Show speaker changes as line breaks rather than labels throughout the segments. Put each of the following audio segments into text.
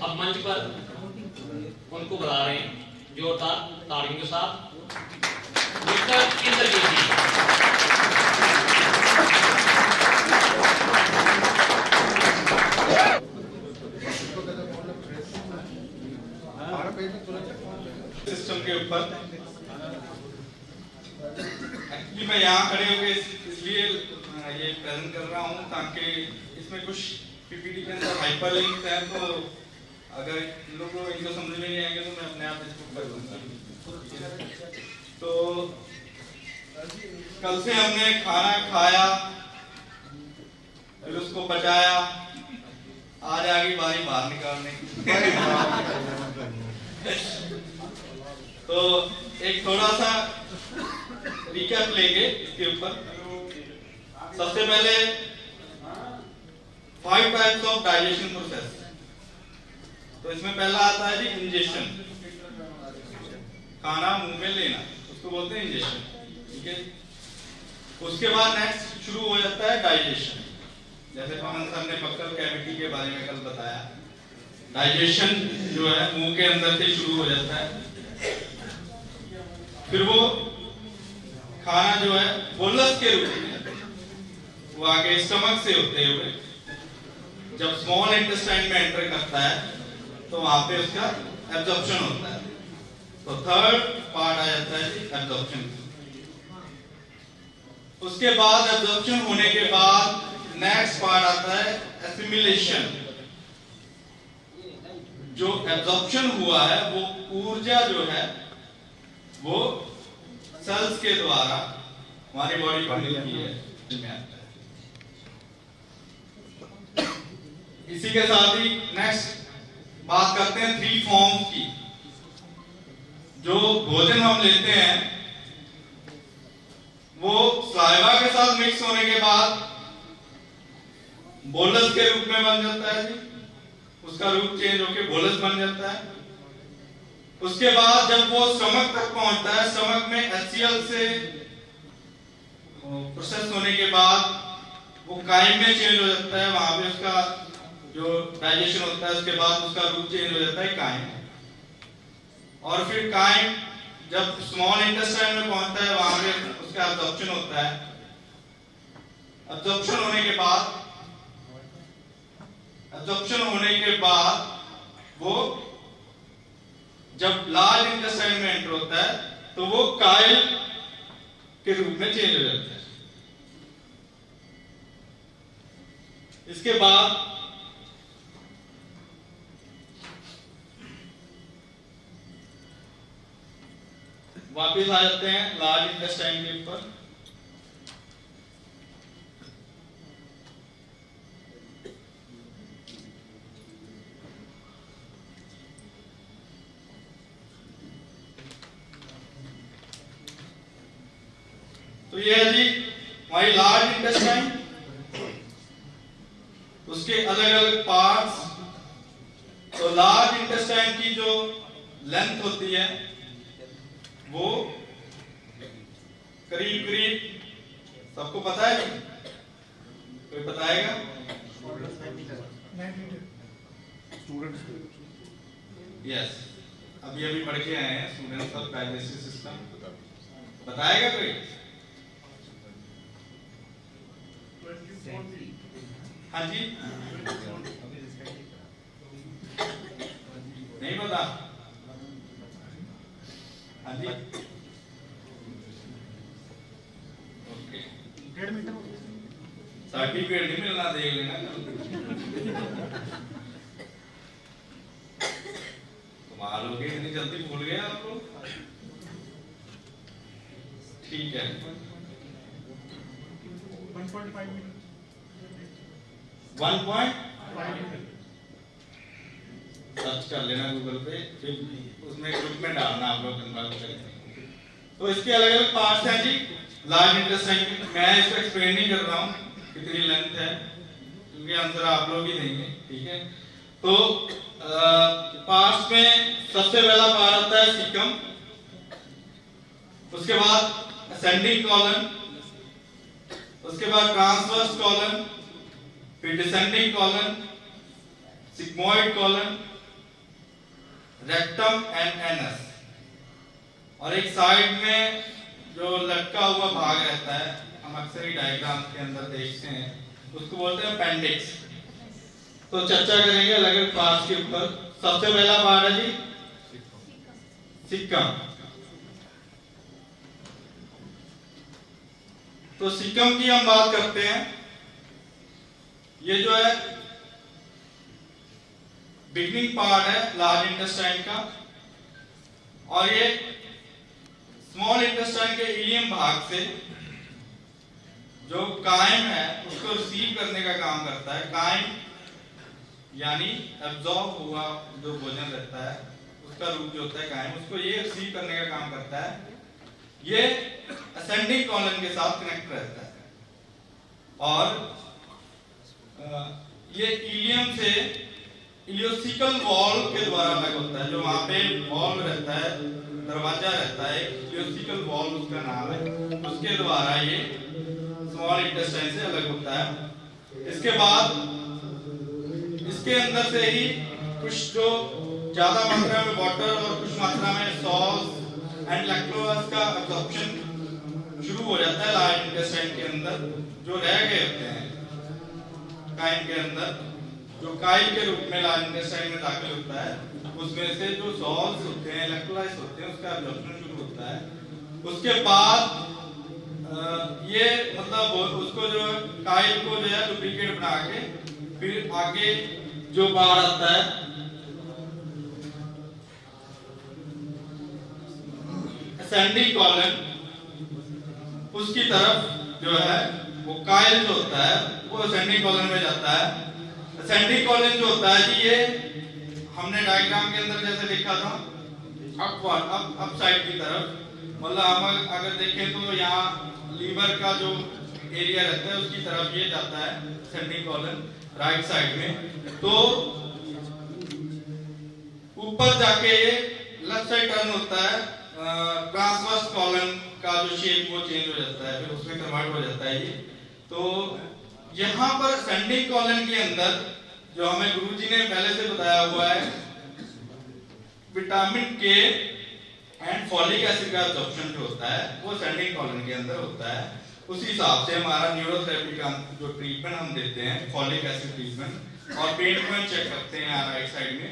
अब मंच पर उनको बुला रहे हैं जोरदार तालियों के साथ मिस्टर इंद्रजीत जी।
सिस्टम के ऊपर एक्चुअली मैं यहाँ खड़े होकर इसलिए ये प्रेजेंट कर रहा हूँ ताकि इसमें कुछ पीपीटी के अंदर हाइपरलिंक्स हैं, तो अगर इन लोगों को इनको समझ में नहीं आएंगे तो मैं अपने आप इसको कर दूंगा। तो कल से हमने खाना खाया, फिर उसको पचाया, आज आ गई बारी बाहर निकालने तो एक थोड़ा सा रिकैप लेंगे इसके ऊपर। सबसे पहले 5 टाइप्स ऑफ डाइजेशन प्रोसेस। तो इसमें पहला आता है जी इंजेशन, खाना मुंह में लेना, उसको बोलते हैं इंजेशन, ठीक है। उसके बाद नेक्स्ट शुरू हो जाता है डाइजेशन। जैसे पवन सर ने बक्कल कैविटी के बारे में कल बताया, डाइजेशन जो है मुंह के अंदर से शुरू हो जाता है। फिर वो खाना जो है बोलस के रूप में वो आगे स्टमक से होते हुए जब स्मॉल इंटेस्टाइन में एंटर करता है तो वहां पे उसका एब्जॉर्प्शन होता है। तो थर्ड पार्ट आ जाता है एब्जॉर्प्शन। उसके बाद एब्जॉर्प्शन होने के बाद नेक्स्ट पार्ट आता है एसिमिलेशन। जो एब्जॉर्प्शन हुआ है वो ऊर्जा जो है वो सेल्स के द्वारा हमारी बॉडी को मिलती है। इसी के साथ ही नेक्स्ट बात करते हैं 3 फॉर्म्स की। जो भोजन हम लेते हैं वो सलाइवा के साथ मिक्स होने के बाद बोलस के रूप में बन जाता है जी, उसका रूप चेंज होकर बोलस बन जाता है। उसके बाद जब वो स्टमक तक पहुंचता है, स्टमक में HCl से प्रोसेस होने के बाद वो काइम में चेंज हो जाता है। वहां पे उसका जो डाइजेशन होता है उसके बाद उसका रूप चेंज हो जाता है काइम। और फिर काइम जब स्मॉल इंटेस्टाइन में पहुंचता है वहां पे उसका एब्जॉर्प्शन होता है। एब्जॉर्प्शन होने के बाद वो जब लार्ज इंटेस्टाइन में एंटर होता है तो वो काइल के रूप में चेंज हो जाता है। इसके बाद वापस आ जाते हैं लार्ज इंटेस्टाइन के ऊपर। तो ये है जी हमारी लार्ज इंटेस्टाइन, उसके अलग अलग पार्ट्स। तो लार्ज इंटेस्टाइन की जो लेंथ होती है वो करीब करीब सबको पता है, कोई बताएगा? यस, अभी अभी पढ़ के आए हैं स्टूडेंट्स ऑफ डाइजेस्टिव सिस्टम, बताएगा कोई? हाँ जी, नहीं पता? हाँ जी, ओके, सर्टिफिकेट नहीं मिलना, देख लेना। कमाल हो गए, इतनी जल्दी भूल गए आप लोग। ठीक है, 1.5 सर्च कर लेना गूगल पे, फिर उसमें ग्रुप में डालना आप लोग कन्फर्म करेंगे। तो इसके अलग अलग पार्ट्स हैं जी लार्ज इंटेस्टाइन के। मैं इसको एक्सप्लेन नहीं कर रहा हूँ कितनी लेंथ है, क्योंकि आंसर आप लोग ही देंगे, ठीक है। तो पार्ट्स में सबसे पहला पार्ट आता है सीकम, उसके बाद असेंडिंग कॉलन, उसके बाद ट्रांसवर्स कॉलन, फिर descending colon, sigmoid colon, rectum and anus, और एक साइड में जो लटका हुआ भाग रहता है, हम अक्सर ही डायग्राम के अंदर देखते हैं, उसको बोलते हैं अपेंडिक्स। तो चर्चा करेंगे अलग अलग पार्ट्स के ऊपर। सबसे पहला पार्ट है जी सिक्कम। तो सिक्कम की हम बात करते हैं। ये जो है बिगनिंग पार्ट है लार्ज इंटेस्टाइन का, और ये स्मॉल इंटेस्टाइन के इलियम भाग से जो काइम है उसको रिसीव करने का काम करता है। काइम यानी एब्जॉर्ब हुआ जो भोजन रहता है उसका रूप जो होता है काइम, उसको ये रिसीव करने का काम करता है। ये असेंडिंग कॉलन के साथ कनेक्ट रहता है, और ये इलियम से इलियोसिकल वॉल्व के द्वारा अलग होता है। जो वहां पे वॉल्व रहता है, दरवाजा रहता है, इलियोसिकल वॉल्व उसका नाम है, उसके द्वारा ये स्मॉल इंटेस्टाइन से अलग होता है। इसके बाद इसके अंदर से ही कुछ जो ज्यादा मात्रा में वाटर और कुछ मात्रा में सॉल्ट एंड लैक्टोज का एब्जॉर्प्शन शुरू हो जाता है लार्ज इंटेस्टाइन के अंदर। जो रह गए होते हैं काइम के अंदर, जो काइल के रूप में लार्ज इंटेस्टाइन में दाखिल होता है, उसमें से जो सॉल्ट्स होते हैं, इलेक्ट्रोलाइट्स होते हैं, उसका एब्जॉर्प्शन शुरू होता है। उसके बाद ये मतलब उसको जो काइल को जो है लुब्रिकेट बना के फिर आगे जो बाहर आता है असेंडिंग कॉलन, उसकी तरफ जो है वो काइल जो होता है वो असेंडिंग कॉलन में जाता है। असेंडिंग कॉलन जो होता है जी, ये हमने डायग्राम के अंदर जैसे देखा था अपवर्ड, अप साइड की तरफ, मतलब हम अगर देखें तो यहाँ लीवर का जो एरिया रहता है उसकी तरफ ये जाता है असेंडिंग कॉलन राइट साइड में। तो ऊपर जाके ये लेफ्ट साइड टर्न होता है, ट्रांसवर्स कॉलन का जो शेप वो चेंज हो जाता है, फिर उसमें कन्वर्ट हो जाता है ये। तो यहाँ पर असेंडिंग कॉलन के अंदर जो हमें गुरुजी ने पहले से बताया हुआ है, विटामिन के एंड फॉलिक एसिड का एब्जॉर्प्शन जो होता है वो असेंडिंग कॉलन के अंदर होता है। उसी हिसाब से हमारा न्यूरोथेरेपी का जो ट्रीटमेंट हम देते हैं, फॉलिक एसिड ट्रीटमेंट और पेन पॉइंट चेक करते हैं यहाँ राइट साइड में,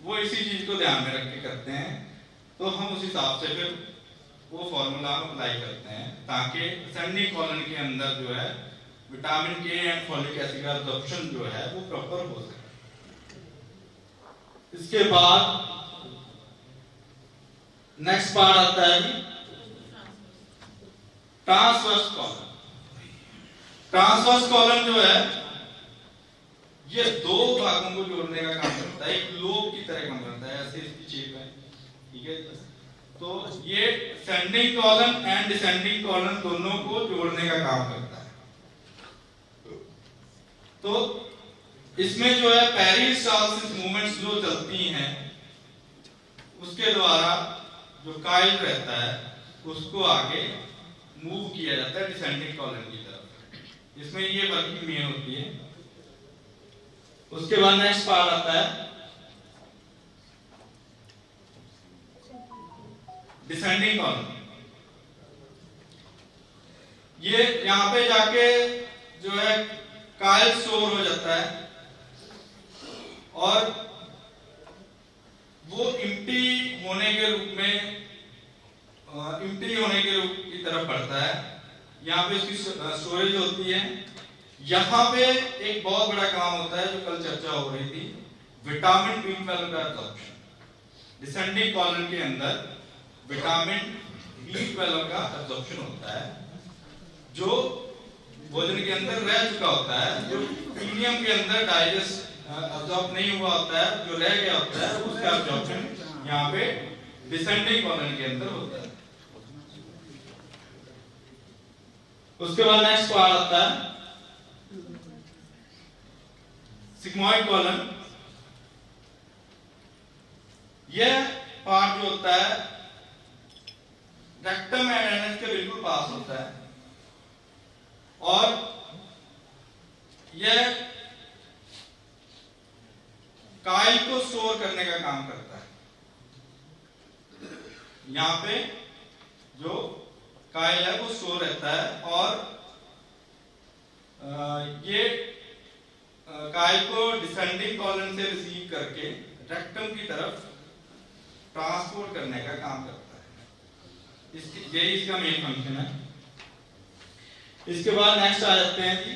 वो इसी चीज को ध्यान में रख के करते हैं। तो हम उस हिसाब से फिर वो फॉर्मूला अप्लाई करते हैं ताकि असेंडिंग कॉलन के अंदर जो है विटामिन के एंड फॉलिक एसिड का एब्जॉर्प्शन जो है वो प्रॉपर हो सके। इसके बाद नेक्स्ट पार्ट आता है ट्रांसवर्स कॉलम। ट्रांसवर्स कॉलम जो है ये दो भागों को जोड़ने का काम करता है, एक लोब की तरह काम करता है, ऐसे इसकी शेप है, ठीक है। तो ये ascending column and descending column दोनों को जोड़ने का काम करता है। तो इसमें जो है पेरिस्टालसिस मूवमेंट्स जो चलती हैं उसके द्वारा जो काइल रहता है उसको आगे मूव किया जाता है डिसेंडिंग कॉलम की तरफ। इसमें ये वर्किंग मेन होती है। उसके बाद नेक्स्ट पार्ट आता है डिसेंडिंग कॉलम। ये यहां पे जाके जो है काइल स्टोर हो जाता है और वो इम्प्टी होने के रूप में की तरफ बढ़ता है। यहाँ पे उसकी स्टोरेज होती है। यहाँ पे एक बहुत बड़ा काम होता है जो कल चर्चा हो रही थी, विटामिन B12 का एब्जॉर्प्शन। डिसेंडिंग कॉलम के अंदर विटामिन B12 का एब्जॉर्प्शन होता है जो भोजन के अंदर रह चुका होता है, जो प्रीमियम के अंदर डाइजेस्ट अब्जॉर्ब नहीं हुआ होता है, जो रह गया होता है उसका एब्जॉर्प्शन यहाँ पे डिसेंडिंग कॉलम के अंदर होता है। उसके बाद नेक्स्ट पार्ट आता है सिग्मोइड कॉलम। यह पार्ट जो होता है रेक्टम एंड एनस के बिल्कुल पास होता है और यह काइल को स्टोर करने का काम करता है। यहाँ पे जो काइल है वो स्टोर रहता है और ये काइल को डिसेंडिंग कॉलन से रिसीव करके रेक्टम की तरफ ट्रांसपोर्ट करने का काम करता है। यही इसका मेन फंक्शन है। इसके बाद नेक्स्ट आ जाते हैं जी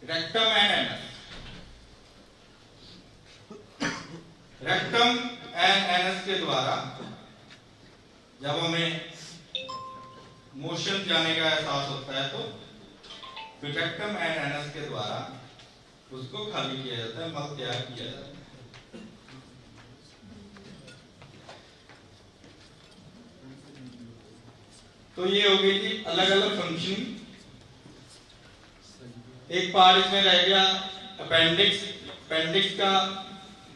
rectum and anus. Rectum and anus के द्वारा जब हमें मोशन जाने का एहसास होता है तो फिर रेक्टम एंड एनस के द्वारा उसको खाली किया जाता है, मल तैयार किया जाता है। तो ये हो गई थी अलग अलग फंक्शन। एक पार्ट इसमें रह गया अपेंडिक्स। अपेंडिक्स का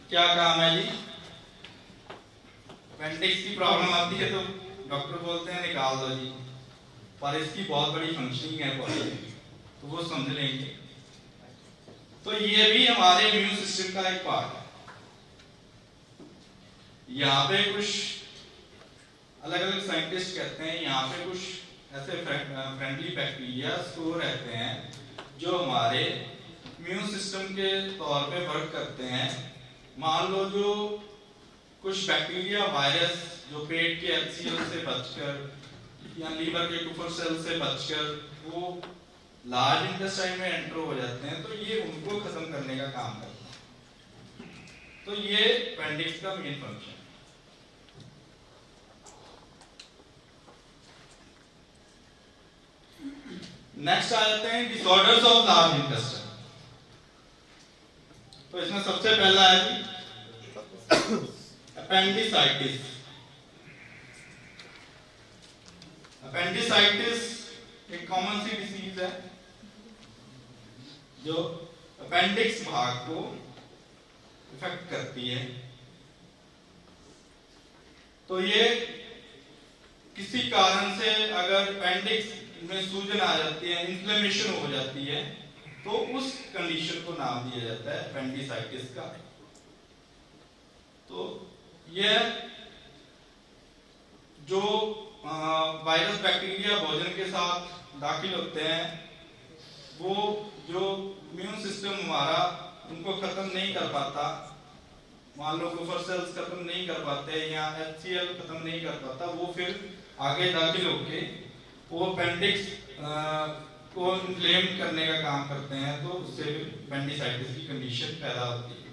क्या काम है जी? अपेंडिक्स की प्रॉब्लम आती है तो डॉक्टर बोलते हैं निकाल दो जी, पर इसकी बहुत बड़ी फंक्शनिंग है तो वो समझ लेंगे। तो ये भी हमारे इम्यून सिस्टम का एक पार्ट है। यहाँ पे कुछ अलग अलग साइंटिस्ट कहते हैं यहाँ पे कुछ ऐसे फ्रेंडली बैक्टीरिया स्टोर रहते हैं जो हमारे इम्यून सिस्टम के तौर पे वर्क करते हैं। मान लो जो कुछ बैक्टीरिया वायरस जो पेट के एचसीएल से बचकर या लीवर के टूफर सेल से बचकर वो लार्ज इंटेस्टाइन में एंटर हो जाते हैं, तो ये उनको खत्म करने का काम करता है। तो ये अपेंडिक्स का मेन फंक्शन। नेक्स्ट आ जाते हैं डिसऑर्डर्स ऑफ लार्ज इंटेस्टाइन। तो इसमें सबसे पहला है जी अपेंडिसाइटिस। अपेंडिसाइटिस एक कॉमन सी डिसीज है जो अपेंडिक्स भाग को इफेक्ट करती है। तो ये किसी कारण से अगर अपेंडिक्स में सूजन आ जाती है, इन्फ्लेमेशन हो जाती है, तो उस कंडीशन को नाम दिया जाता है अपेंडिसाइटिस का। तो यह जो वायरस बैक्टीरिया भोजन के साथ दाखिल होते हैं वो जो इम्यून सिस्टम हमारा उनको खत्म नहीं कर पाता, मान लो कुफर सेल्स खत्म नहीं कर पाते या एचसीएल खत्म नहीं कर पाता, वो फिर आगे दाखिल होके वो अपेंडिक्स को इन्फ्लेम करने का काम करते हैं, तो उससे अपेंडिसाइटिस की कंडीशन पैदा होती है।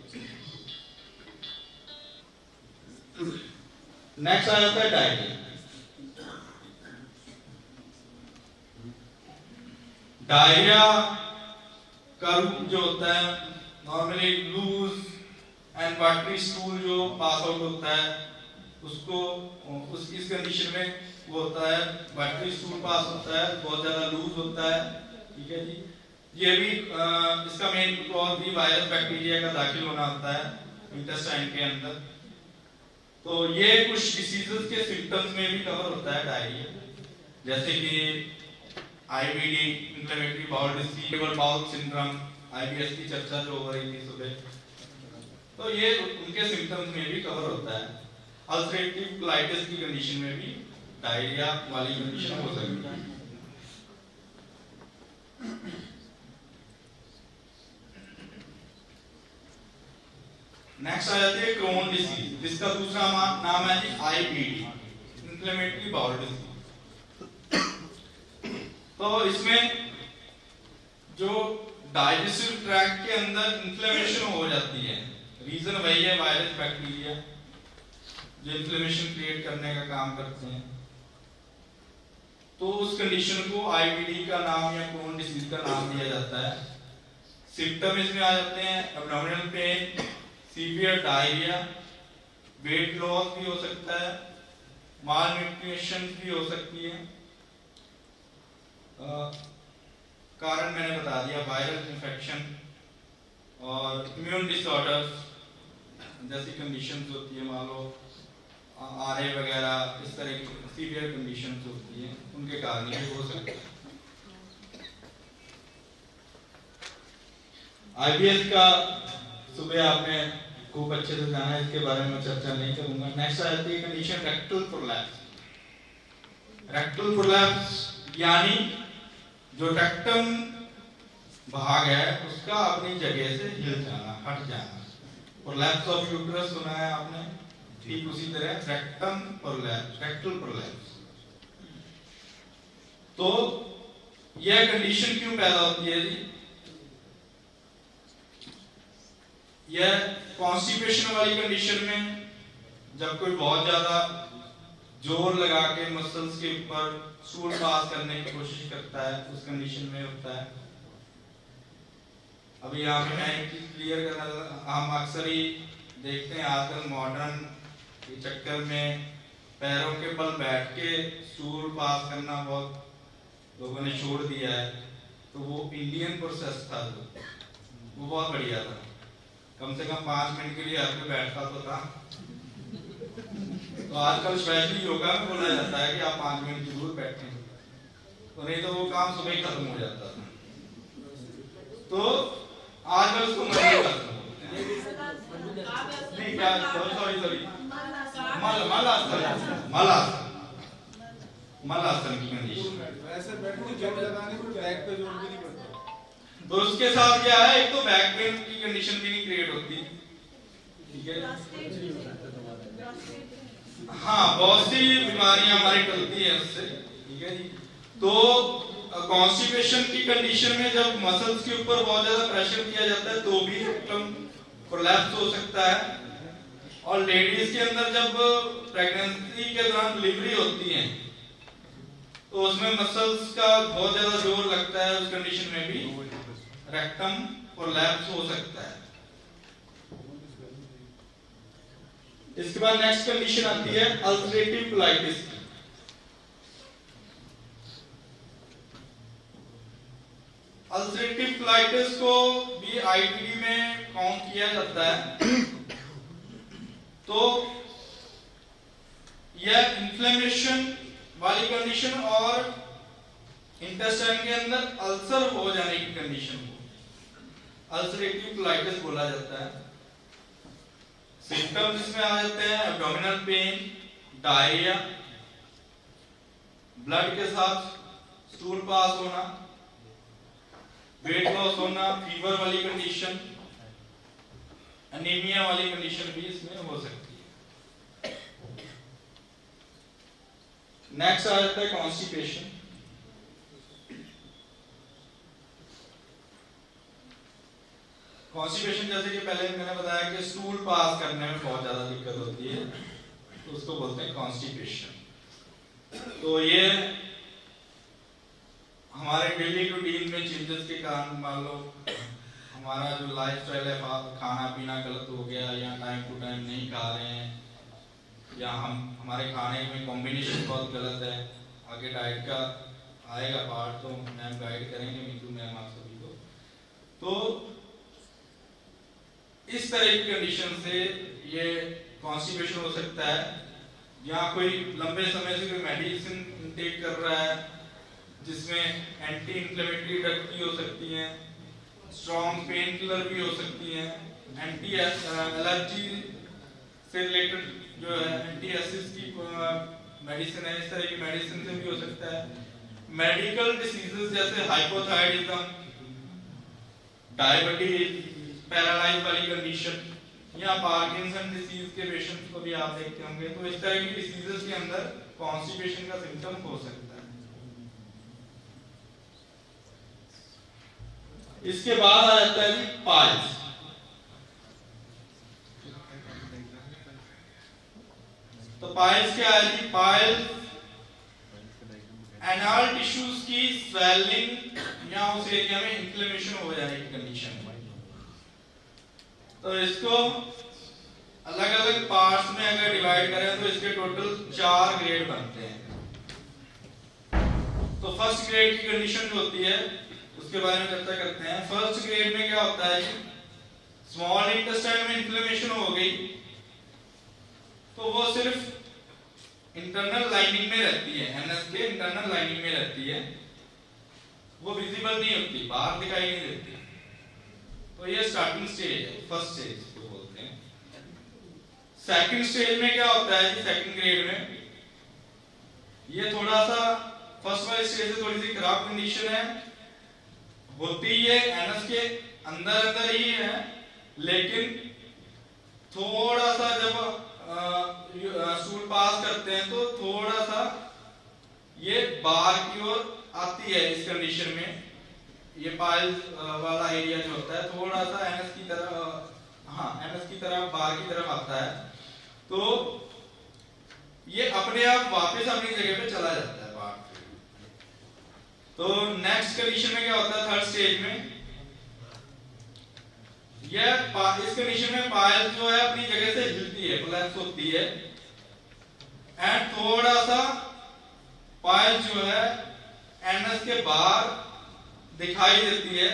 नेक्स्ट आ जाता है डायरिया। डायरिया का रूप जो होता है normally loose and watery stool जो पास आउट होता है उसको इस कंडीशन में वो होता है वाटरी स्टूल पास होता है, बहुत ज्यादा लूज होता है। ठीक है जी। ये भी इसका मेन कॉज भी वायरस बैक्टीरिया का दाखिल होना होता है इंटेस्टाइन के अंदर। तो ये कुछ डिसीजेस के सिम्टम्स में भी कवर होता है डायरिया, जैसे कि IBD inflammatory bowel disease, irritable bowel syndrome, IBS की चर्चा जो हो रही थी सुबह, तो ये उनके सिम्टम्स में भी कवर होता है। अल्सरेटिव कोलाइटिस की कंडीशन में भी डायरिया वाली कंडीशन हो सकती है। नेक्स्ट आ जाती है क्रोन डिसीज, जिसका दूसरा नाम है जी आईबीडी इन्फ्लेमेटरी बाउल डिसीज। तो इसमें जो डाइजेस्टिव ट्रैक्ट के अंदर इन्फ्लेमेशन हो जाती है, रीजन वही है वायरस बैक्टीरिया जो इन्फ्लेमेशन क्रिएट करने का काम करते हैं। तो उस कंडीशन को आईबीडी का नाम या क्रोन डिसीज का नाम दिया जाता है। सिम्टम इसमें आ जाते हैं abdominal pain, severe diarrhoea, weight loss भी हो सकता है, माल न्यूट्रिशन भी हो सकती है। कारण मैंने बता दिया वायरल इन्फेक्शन और इम्यून डिसऑर्डर्स जैसी कंडीशंस होती है, मान लो आरए वगैरह इस तरह की सीवियर कंडीशंस होती है, उनके कारण ये हो सकता है। आईबीएस का सुबह आपने खूब अच्छे से जाना है, इसके बारे में चर्चा नहीं करूंगा। नेक्स्ट आ जाती है condition rectal prolapse. Rectal prolapse यानी जो रेक्टम भाग है उसका अपनी जगह से हिल जाना, हट जाना। प्रोलैप्स ऑफ यूट्रस सुना है आपने, ठीक उसी तरह रेक्टम प्रोलैप्स, रेक्टल प्रोलैप्स। तो यह कंडीशन क्यों पैदा होती है जी? यह कॉन्स्टिपेशन वाली कंडीशन में जब कोई बहुत ज्यादा जोर लगा के मसल्स के ऊपर स्टूल पास करने की कोशिश करता है, उस कंडीशन में होता है। अभी यहाँ पे मैं एक चीज क्लियर करना, हम अक्सर ही देखते हैं आजकल मॉडर्न के चक्कर में पैरों के बल बैठ के स्टूल पास करना बहुत लोगों ने छोड़ दिया है। तो वो इंडियन प्रोसेस था, वो बहुत बढ़िया था, कम से कम 5 मिनट के लिए हर कोई बैठता तो था। तो आजकल स्पेशली योगा में बोला जाता है कि आप 5 मिनट जरूर बैठें, तो नहीं तो वो काम सुबह ही खत्म हो जाता था। तो आजकल उसको मलासन नहीं, क्या सॉरी मलासन की कंडीशन।
वैसे बैठ के जोर लगाने को बैक पे जोर भी नहीं पड़ता।
तो उसके साथ क्या है, एक तो बैक पेन की कंडीशन भी नहीं क्रिएट होती, ठीक है। हाँ, बहुत सी बीमारियां हमारी टलती हैं उससे, ठीक है जी। तो कॉन्स्टिपेशन की कंडीशन में जब मसल्स के ऊपर बहुत ज्यादा प्रेशर दिया जाता है तो भी रेक्टम प्रोलैप्स हो सकता है। और लेडीज के अंदर जब प्रेगनेंसी के दौरान डिलीवरी होती है तो उसमें मसल्स का बहुत ज्यादा जोर लगता है, उस कंडीशन में भी रेक्टम प्रोलैप्स हो सकता है। इसके बाद नेक्स्ट कंडीशन आती है अल्सरेटिव कोलाइटिस। अल्सरेटिव कोलाइटिस को भी आईटीडी में काउंट किया जाता है। तो यह इन्फ्लेमेशन वाली कंडीशन और इंटेस्टाइन के अंदर अल्सर हो जाने की कंडीशन को अल्सरेटिव कोलाइटिस बोला जाता है। सिम्टम्स इसमें आ जाते हैं एब्डोमिनल पेन, डायरिया, ब्लड के साथ स्टूल पास होना, वेट लॉस होना, फीवर वाली कंडीशन, एनीमिया वाली कंडीशन भी इसमें हो सकती है। नेक्स्ट आ जाता है कॉन्स्टिपेशन। कॉन्स्टिपेशन जैसे कि पहले मैंने बताया कि स्टूल पास करने में बहुत ज्यादा दिक्कत होती है, तो उसको बोलते हैं कॉन्स्टिपेशन। तो ये हमारे डेली रूटीन में चेंजेस के कारण, मान लो हमारा जो लाइफस्टाइल है, खाना पीना गलत हो गया या टाइम टू टाइम नहीं खा रहे हैं, या हमारे खाने में कॉम्बिनेशन बहुत गलत है। आगे डाइट का आएगा पार्ट तो मैम गाइड करेंगे, मीतू मैम आप सभी को। तो इस तरह की कंडीशन से ये कॉन्स्टिपेशन हो सकता है, या कोई लंबे समय से कोई मेडिसिन इनटेक कर रहा है जिसमें एंटी इंफ्लेमेटरी ड्रग भी हो सकती हैं, स्ट्रॉन्ग पेन किलर भी हो सकती हैं, एंटी एलर्जी से रिलेटेड जो है एंटी एसिड की मेडिसिन है, इस तरह की मेडिसिन से भी हो सकता है। मेडिकल डिसीजेस जैसे हाइपोथायराइडिज्म, डायबिटीज, पैरालाइज वाली कंडीशन, या पार्किंसन डिसीज के पेशेंट्स को भी आप देखते होंगे। तो इस तरह की डिसीजेस के अंदर कॉन्स्टिपेशन का सिम्टम हो सकता है। इसके बाद आ जाता है जी पाइल्स। तो पाइल्स क्या है जी? पाइल्स एनाल टिश्यूज की स्वेलिंग या उस एरिया में इन्फ्लेमेशन हो जाने की कंडीशन है। तो इसको अलग अलग पार्ट्स में अगर डिवाइड करें तो इसके टोटल 4 ग्रेड बनते हैं। तो फर्स्ट ग्रेड की कंडीशन जो होती है उसके बारे में चर्चा करते हैं। फर्स्ट ग्रेड में क्या होता है, स्मॉल इंटेस्टाइन में इन्फ्लेमेशन हो गई तो वो सिर्फ इंटरनल लाइनिंग में रहती है, एनएस के इंटरनल लाइनिंग में रहती है, वो विजिबल नहीं होती, बाहर दिखाई नहीं देती। तो ये स्टार्टिंग स्टेज है, फर्स्ट स्टेज को बोलते हैं। सेकंड स्टेज में क्या होता है जी, सेकंड ग्रेड में ये थोड़ा सा फर्स्ट वाले स्टेज से थोड़ी सी खराब कंडीशन है, होती है एनएस के अंदर अंदर ही है, लेकिन थोड़ा सा जब स्टूल पास करते हैं तो थोड़ा सा ये बाहर की ओर आती है। इस कंडीशन में ये पाइल्स वाला एरिया जो होता है थोड़ा सा एनएस की तरफ, हाँ एनएस की तरफ बाहर की तरफ आता है, तो ये अपने आप वापस अपनी जगह पे चला जाता है बाहर। तो नेक्स्ट कंडीशन में क्या होता है, थर्ड स्टेज में इस कंडीशन में पायल जो है अपनी जगह से हिलती है, कोलैप्स होती है, एंड थोड़ा सा पायल जो है एनएस के बाहर दिखाई देती है,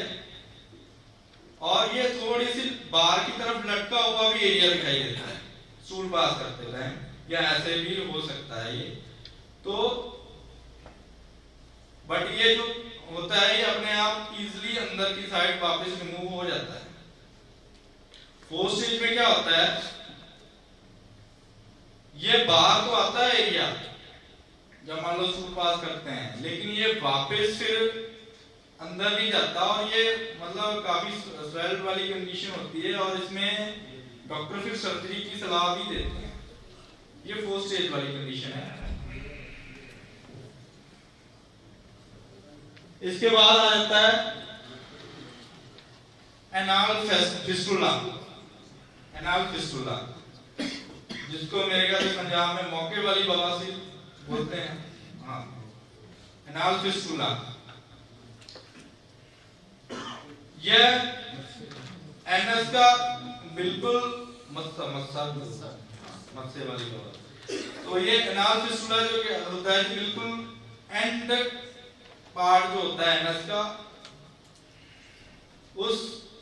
और ये थोड़ी सी बाहर की तरफ लटका हुआ भी एरिया दिखाई देता है स्टूल पास करते टाइम, या ऐसे भी हो सकता है ये। तो बट ये जो होता है ये अपने आप इजीली अंदर की साइड वापस रिमूव हो जाता है। फोर्थ स्टेज में क्या होता है, ये बाहर तो आता है एरिया जब मान लो स्टूल पास करते हैं, लेकिन ये वापस फिर अंदर नहीं जाता, और ये मतलब काफी स्वेल्ड वाली कंडीशन होती है, और इसमें डॉक्टर फिर सर्जरी की सलाह भी देते हैं। ये फोर्थ स्टेज वाली कंडीशन है। इसके बाद आ जाता है एनाल फिस्टुला। एनाल फिस्टुला जिसको मेरे ख्याल से पंजाब में मौके वाली बवासीर बोलते हैं, हाँ एनाल फिस्टुला। यह एनएस का बिल्कुल मस्से वाली बवासीर। तो ये एनाल फिस्टुला जो होता है बिल्कुल एंड पार्ट जो होता है एनएस का, उस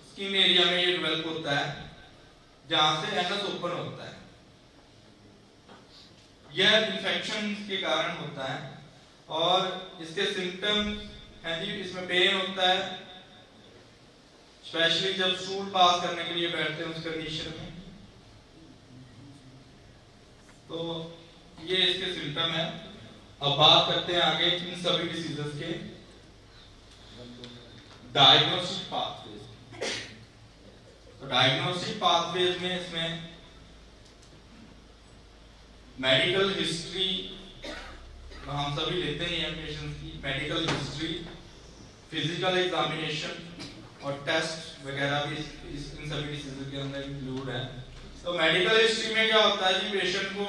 स्किन एरिया में ये डेवलप होता है जहां से एनएस ओपन होता है। यह इन्फेक्शन के कारण होता है, और इसके सिम्टम्स हैं जी, इसमें पेन होता है, स्पेशली जब स्टूल पास करने के लिए बैठते हैं उस कंडीशन में। तो ये इसके सिम्टम है। अब बात करते हैं आगे इन सभी डिसीजेस के डायग्नोस्टिक पाथवेज। तो डायग्नोस्टिक पाथवेज में इसमें मेडिकल हिस्ट्री हम सभी लेते हैं पेशेंट्स की, मेडिकल हिस्ट्री, फिजिकल एग्जामिनेशन और टेस्ट वगैरह भी इन सभी डिसीजेस के अंदर इंक्लूड है। तो मेडिकल हिस्ट्री में क्या होता है जी, पेशेंट को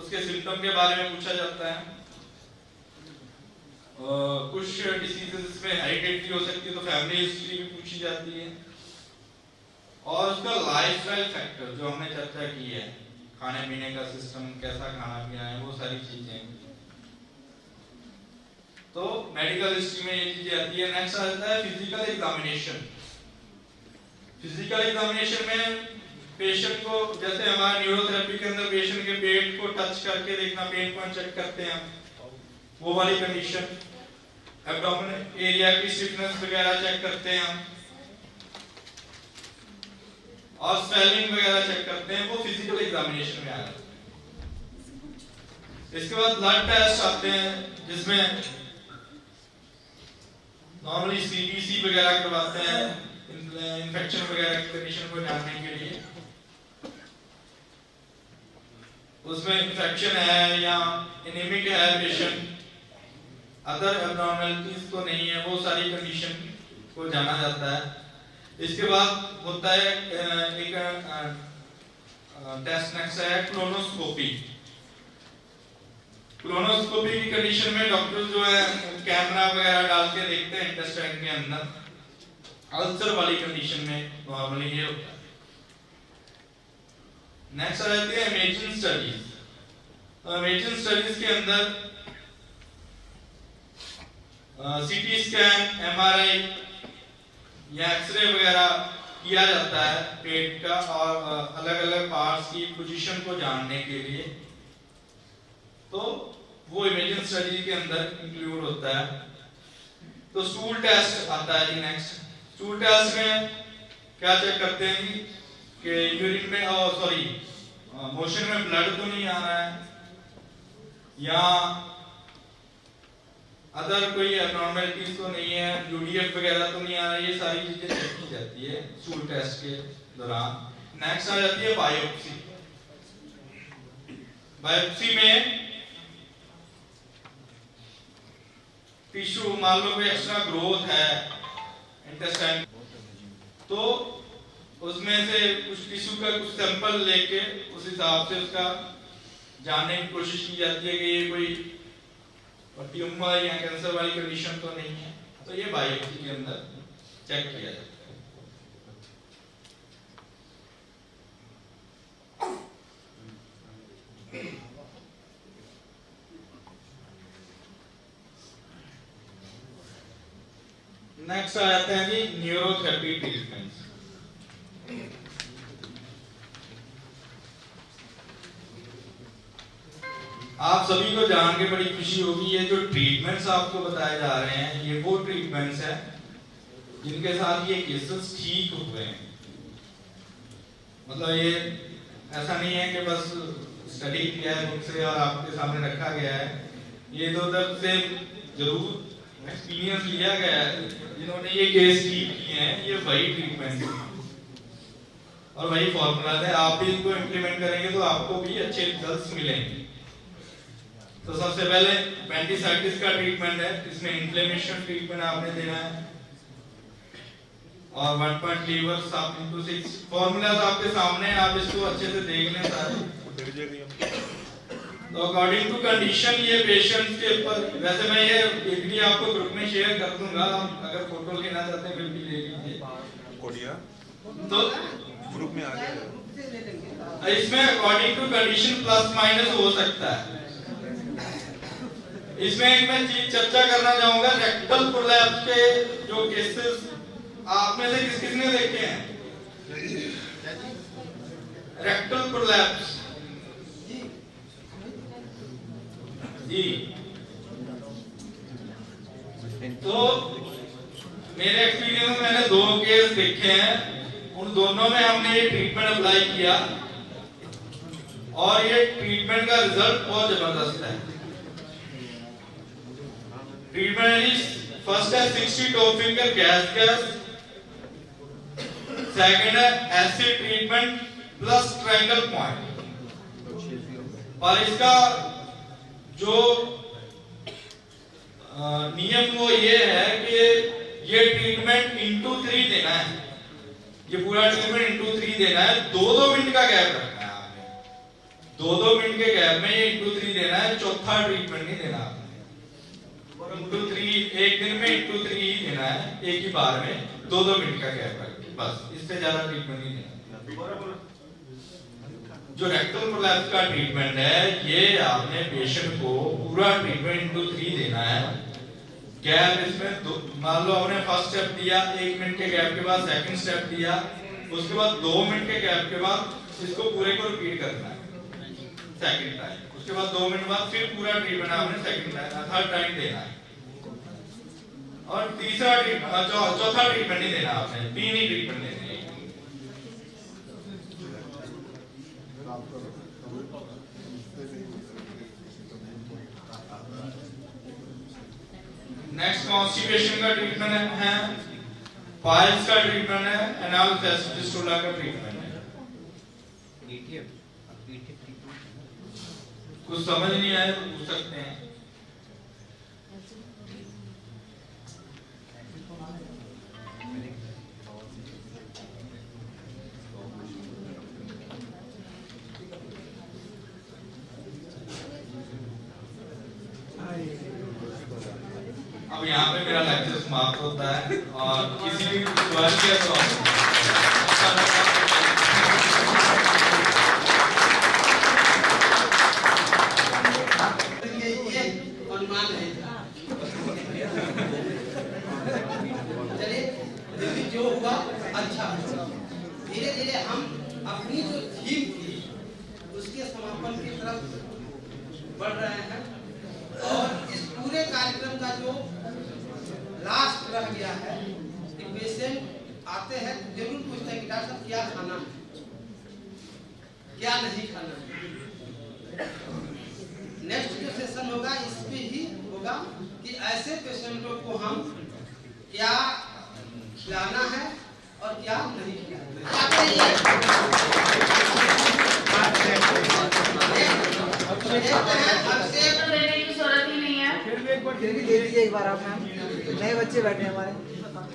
उसके सिम्टम के बारे में पूछा जाता है। कुछ डिसीजेस में हेरिडिटी हो सकती है तो फैमिली हिस्ट्री भी पूछी जाती है, और उसका लाइफस्टाइल फैक्टर जो हमने चर्चा की है, खाने पीने का सिस्टम, कैसा खाना पीना है, वो सारी चीजें। तो मेडिकल हिस्ट्री में ये चीजें आती है। नेक्स्ट आ जाता है फिजिकल एग्जामिनेशन। फिजिकल एग्जामिनेशन में पेशेंट को, जैसे हमारे न्यूरोथेरेपी के अंदर पेशेंट के पेट को टच करके देखना, पेन पॉइंट चेक करते हैं, वो वाली कंडीशन। एब्डोमेन एरिया की स्टिफनेस वगैरह चेक करते हैं हम, और स्वेलिंग वगैरह चेक करते हैं, वो फिजिकल एग्जामिनेशन में आ जाता है। इसके बाद ब्लड टेस्ट आते हैं, जिसमें नॉर्मली सीबीसी वगैरह करवाते हैं इन्फेक्शन वगैरह की कंडीशन को जानने के लिए। उसमें इन्फेक्शन है या एनीमिक है पेशेंट, अदर एब्नॉर्मलिटीज तो नहीं है, वो सारी कंडीशन को जाना जाता है। इसके बाद होता है एक टेस्ट नेक्स्ट है क्लोनोस्कोपी। क्लोनोस्कोपी की कंडीशन में डॉक्टर जो है कैमरा वगैरह डाल के देखते हैं इंटेस्टाइन के अंदर। अल्सर वाली कंडीशन में नॉर्मली ये होता है। नेक्स्ट आ जाती है इमेजिंग स्टडीज। इमेजिंग स्टडीज के अंदर सीटी स्कैन, एमआरआई या एक्सरे वगैरह किया जाता है पेट का, और अलग अलग पार्ट्स की पोजीशन को जानने के लिए। तो वो इमेजिंग स्टडी के अंदर इंक्लूड होता है। तो स्टूल टेस्ट आता है जी नेक्स्ट। स्टूल टेस्ट में क्या चेक करते हैं जी, कि यूरिन में मोशन में ब्लड तो नहीं आ रहा है या अदर कोई एबनॉर्मलिटीज तो नहीं है, यूडीएफ वगैरह तो नहीं आ रहा है, ये सारी चीजें चेक की जाती है स्टूल टेस्ट के दौरान। नेक्स्ट आ जाती है बायोप्सी। बायोप्सी में टिश्यू मान लो कोई एक्स्ट्रा ग्रोथ है इंटेस्टाइन, तो उसमें से कुछ टिश्यू का कुछ सैंपल लेके उस हिसाब से उसका जानने की कोशिश की जाती है कि ये कोई ट्यूमर या कैंसर वाली कंडीशन तो नहीं है, तो ये बायोप्सी के अंदर चेक किया जाता है। नेक्स्ट आ जाते हैं जी न्यूरोथेरेपी ट्रीटमेंट्स। आप सभी को जान के बड़ी खुशी होगी, ये जो ट्रीटमेंट्स आपको बताए जा रहे हैं ये वो ट्रीटमेंट्स हैं जिनके साथ ये केसेस ठीक हुए हैं। मतलब ये ऐसा नहीं है कि बस स्टडी किया है बुक से और आपके सामने रखा गया है, ये तो उधर से जरूर एक्सपीरियंस लिया गया है, जिन्होंने ये केस ठीक किए हैं, ये वही ट्रीटमेंट और वही फॉर्मूला है। आप भी इनको इम्प्लीमेंट करेंगे तो आपको भी अच्छे रिजल्ट्स मिलेंगे। तो सबसे पहले एपेंडिसाइटिस का ट्रीटमेंट है, इसमें इन्फ्लेमेशन ट्रीटमेंट आपने देना है और 1 लीवर साफ इनटू 6 फॉर्मूलाज आपके सामने, आप इसको अच्छे से देख लें सारे। तो अकॉर्डिंग टू कंडीशन ये पेशेंट्स के ऊपर, वैसे मैं ये डिग्री आपको ग्रुप में शेयर कर दूंगा, अगर फोटो लेना चाहते हैं फिर भी ले लीजिए। तो
ग्रुप में आ जाएगा।
इसमें according to condition plus minus हो सकता है। इसमें एक मैं चीज चर्चा करना चाहूंगा, रेक्टल प्रोलैप्स के जो केसेस आप में से किस किसने देखे हैं? रेक्टल प्रोलैप्स जी, तो मेरे एक्सपीरियंस में मैंने 2 केस देखे हैं, उन दोनों में हमने ये ट्रीटमेंट अप्लाई किया और ये ट्रीटमेंट का रिजल्ट बहुत जबरदस्त है। ट्रीटमेंट फर्स्ट है 60 टॉप फिंगर गैस, सेकंड है acid treatment plus triangle point. और इसका जो नियम वो ये है कि ये ट्रीटमेंट इंटू 3 देना है, ये पूरा ट्रीटमेंट इंटू 3 देना है, 2-2 मिनट का गैप रखना है आपने, 2-2 मिनट के गैप में ये इंटू 3 देना है, चौथा ट्रीटमेंट नहीं देना आपने। इंटू 3 एक दिन में इंटू 3 ही देना है, एक ही बार में 2-2 मिनट का गैप रखिए, बस इससे ज्यादा ट्रीटमेंट नहीं देना। जो रेक्टल प्रोलैप्स का ट्रीटमेंट है, ये आपने पेशेंट को पूरा ट्रीटमेंट इंटू 3 देना है। गैप इसमें मान लो हमने फर्स्ट स्टेप दिया, 1 मिनट के गैप के बाद सेकंड स्टेप दिया, उसके बाद 2 मिनट के गैप के बाद इसको पूरे को रिपीट करना है सेकंड टाइम, उसके बाद 2 मिनट बाद फिर पूरा ट्रीटमेंट आपने सेकंड टाइम थर्ड टाइम देना है और तीसरा चौथा ट्रीटमेंट नहीं देना आपने, 3 ही ट्रीटमेंट देने हैं। नेक्स्ट कॉन्स्टिपेशन का ट्रीटमेंट है, पाइल्स का ट्रीटमेंट है, एनाल फिस्टुला का ट्रीटमेंट है। कुछ समझ नहीं आया तो पूछ सकते हैं। अब यहाँ पे मेरा लेक्चर समाप्त होता है और किसी भी सवाल किया तो
अनुमान है, चलिए जो हुआ अच्छा। धीरे धीरे हम अपनी जो थीम थी उसके समापन की तरफ बढ़ रहे हैं और इस पूरे कार्यक्रम का जो लास्ट रह गया है कि पेशेंट आते हैं जरूर पूछते हैं कि डॉक्टर साहब क्या खाना है, क्या नहीं खाना है। नेक्स्ट जो सेशन होगा इस पे ही होगा कि ऐसे पेशेंटों को हम क्या खिलाना है और क्या नहीं खिलाना है।
देने की जरूरत ही नहीं है।
फिर भी दे दीजिए एक बार आप मैम, नए बच्चे बैठे हैं हमारे।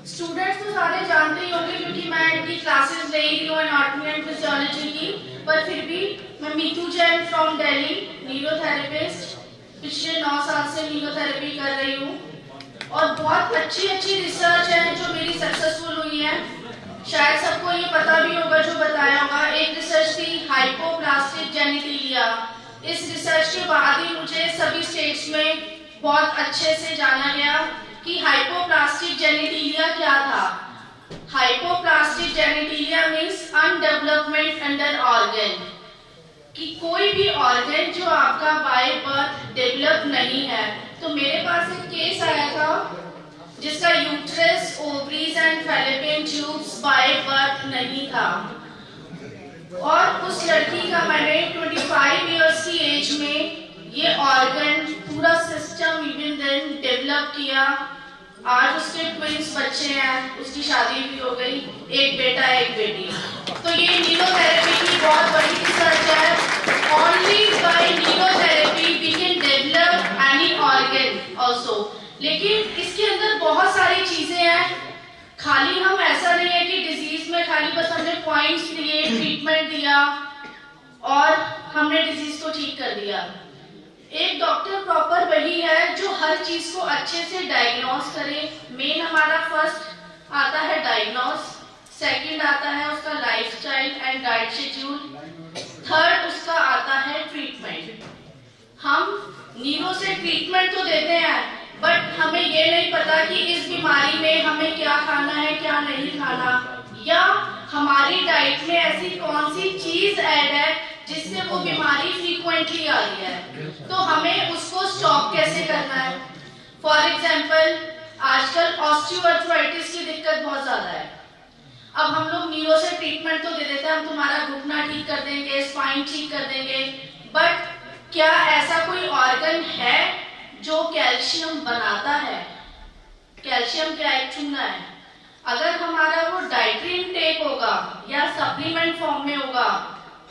स्टूडेंट्स तो सारे जानते ही होंगे क्योंकि मैं इनकी क्लासेस ले रही हूँ एनाटॉमी एंड फिजियोलॉजी की, पर फिर भी मैं मीतू जैन फ्रॉम दिल्ली, न्यूरोथेरेपिस्ट, पिछले 9 साल से न्यूरोथेरेपी कर रही हूँ और बहुत अच्छी रिसर्च है जो मेरी सक्सेसफुल हुई है। शायद सबको ये पता भी होगा जो बताया होगा। एक रिसर्च थी हाइपोप्लास्टिक जेनिटलिया। इस रिसर्च के बाद ही मुझे सभी स्टेट्स में बहुत अच्छे से जाना गया कि हाइपोप्लास्टिक जेनिटलिया क्या था। Hypoplastic genitalia means undevelopment under organ, कि कोई भी ऑर्गन जो आपका बाय बर्थ डेवलप नहीं है। तो मेरे पास एक केस आया था जिसका uterus, ovaries and fallopian tubes by birth नहीं था और उस लड़की का मैंने 25 इयर्स की एज में ये ऑर्गन पूरा सिस्टम इवन देन डेवलप किया। आज उसके ट्विंस बच्चे हैं, उसकी शादी भी हो गई, एक बेटा एक बेटी। तो ये न्यूरोथेरेपी की बहुत बड़ी रिसर्च है। Only by neurotherapy we can develop any organ also. लेकिन इसके अंदर बहुत सारी चीजें हैं। खाली हम ऐसा नहीं है कि डिजीज में खाली बस हमने पॉइंट्स दिए, ट्रीटमेंट दिया और हमने डिजीज को ठीक कर दिया। एक डॉक्टर प्रॉपर वही है जो हर चीज को अच्छे से डायग्नोस करे। मेन हमारा फर्स्ट आता है डायग्नोस, सेकंड आता है उसका lifestyle and diet schedule, third उसका आता है ट्रीटमेंट। हम न्यूरो से ट्रीटमेंट तो देते हैं बट हमें ये नहीं पता कि इस बीमारी में हमें क्या खाना है क्या नहीं खाना, या हमारी डाइट में ऐसी कौन सी चीज ऐड है जिससे वो बीमारी फ्रीक्वेंटली आ रही है, तो हमें उसको स्टॉप कैसे करना है। फॉर एग्जाम्पल आजकल ऑस्टियोआर्थराइटिस की दिक्कत बहुत ज्यादा है। अब हम लोग न्यूरो से ट्रीटमेंट तो दे देते हैं, हम तुम्हारा घुटना ठीक कर देंगे, स्पाइन ठीक कर देंगे, बट क्या ऐसा कोई ऑर्गन है जो कैल्शियम बनाता है? कैल्शियम क्या एक चूना है। अगर हमारा वो डाइटरी इनटेक होगा या सप्लीमेंट फॉर्म में होगा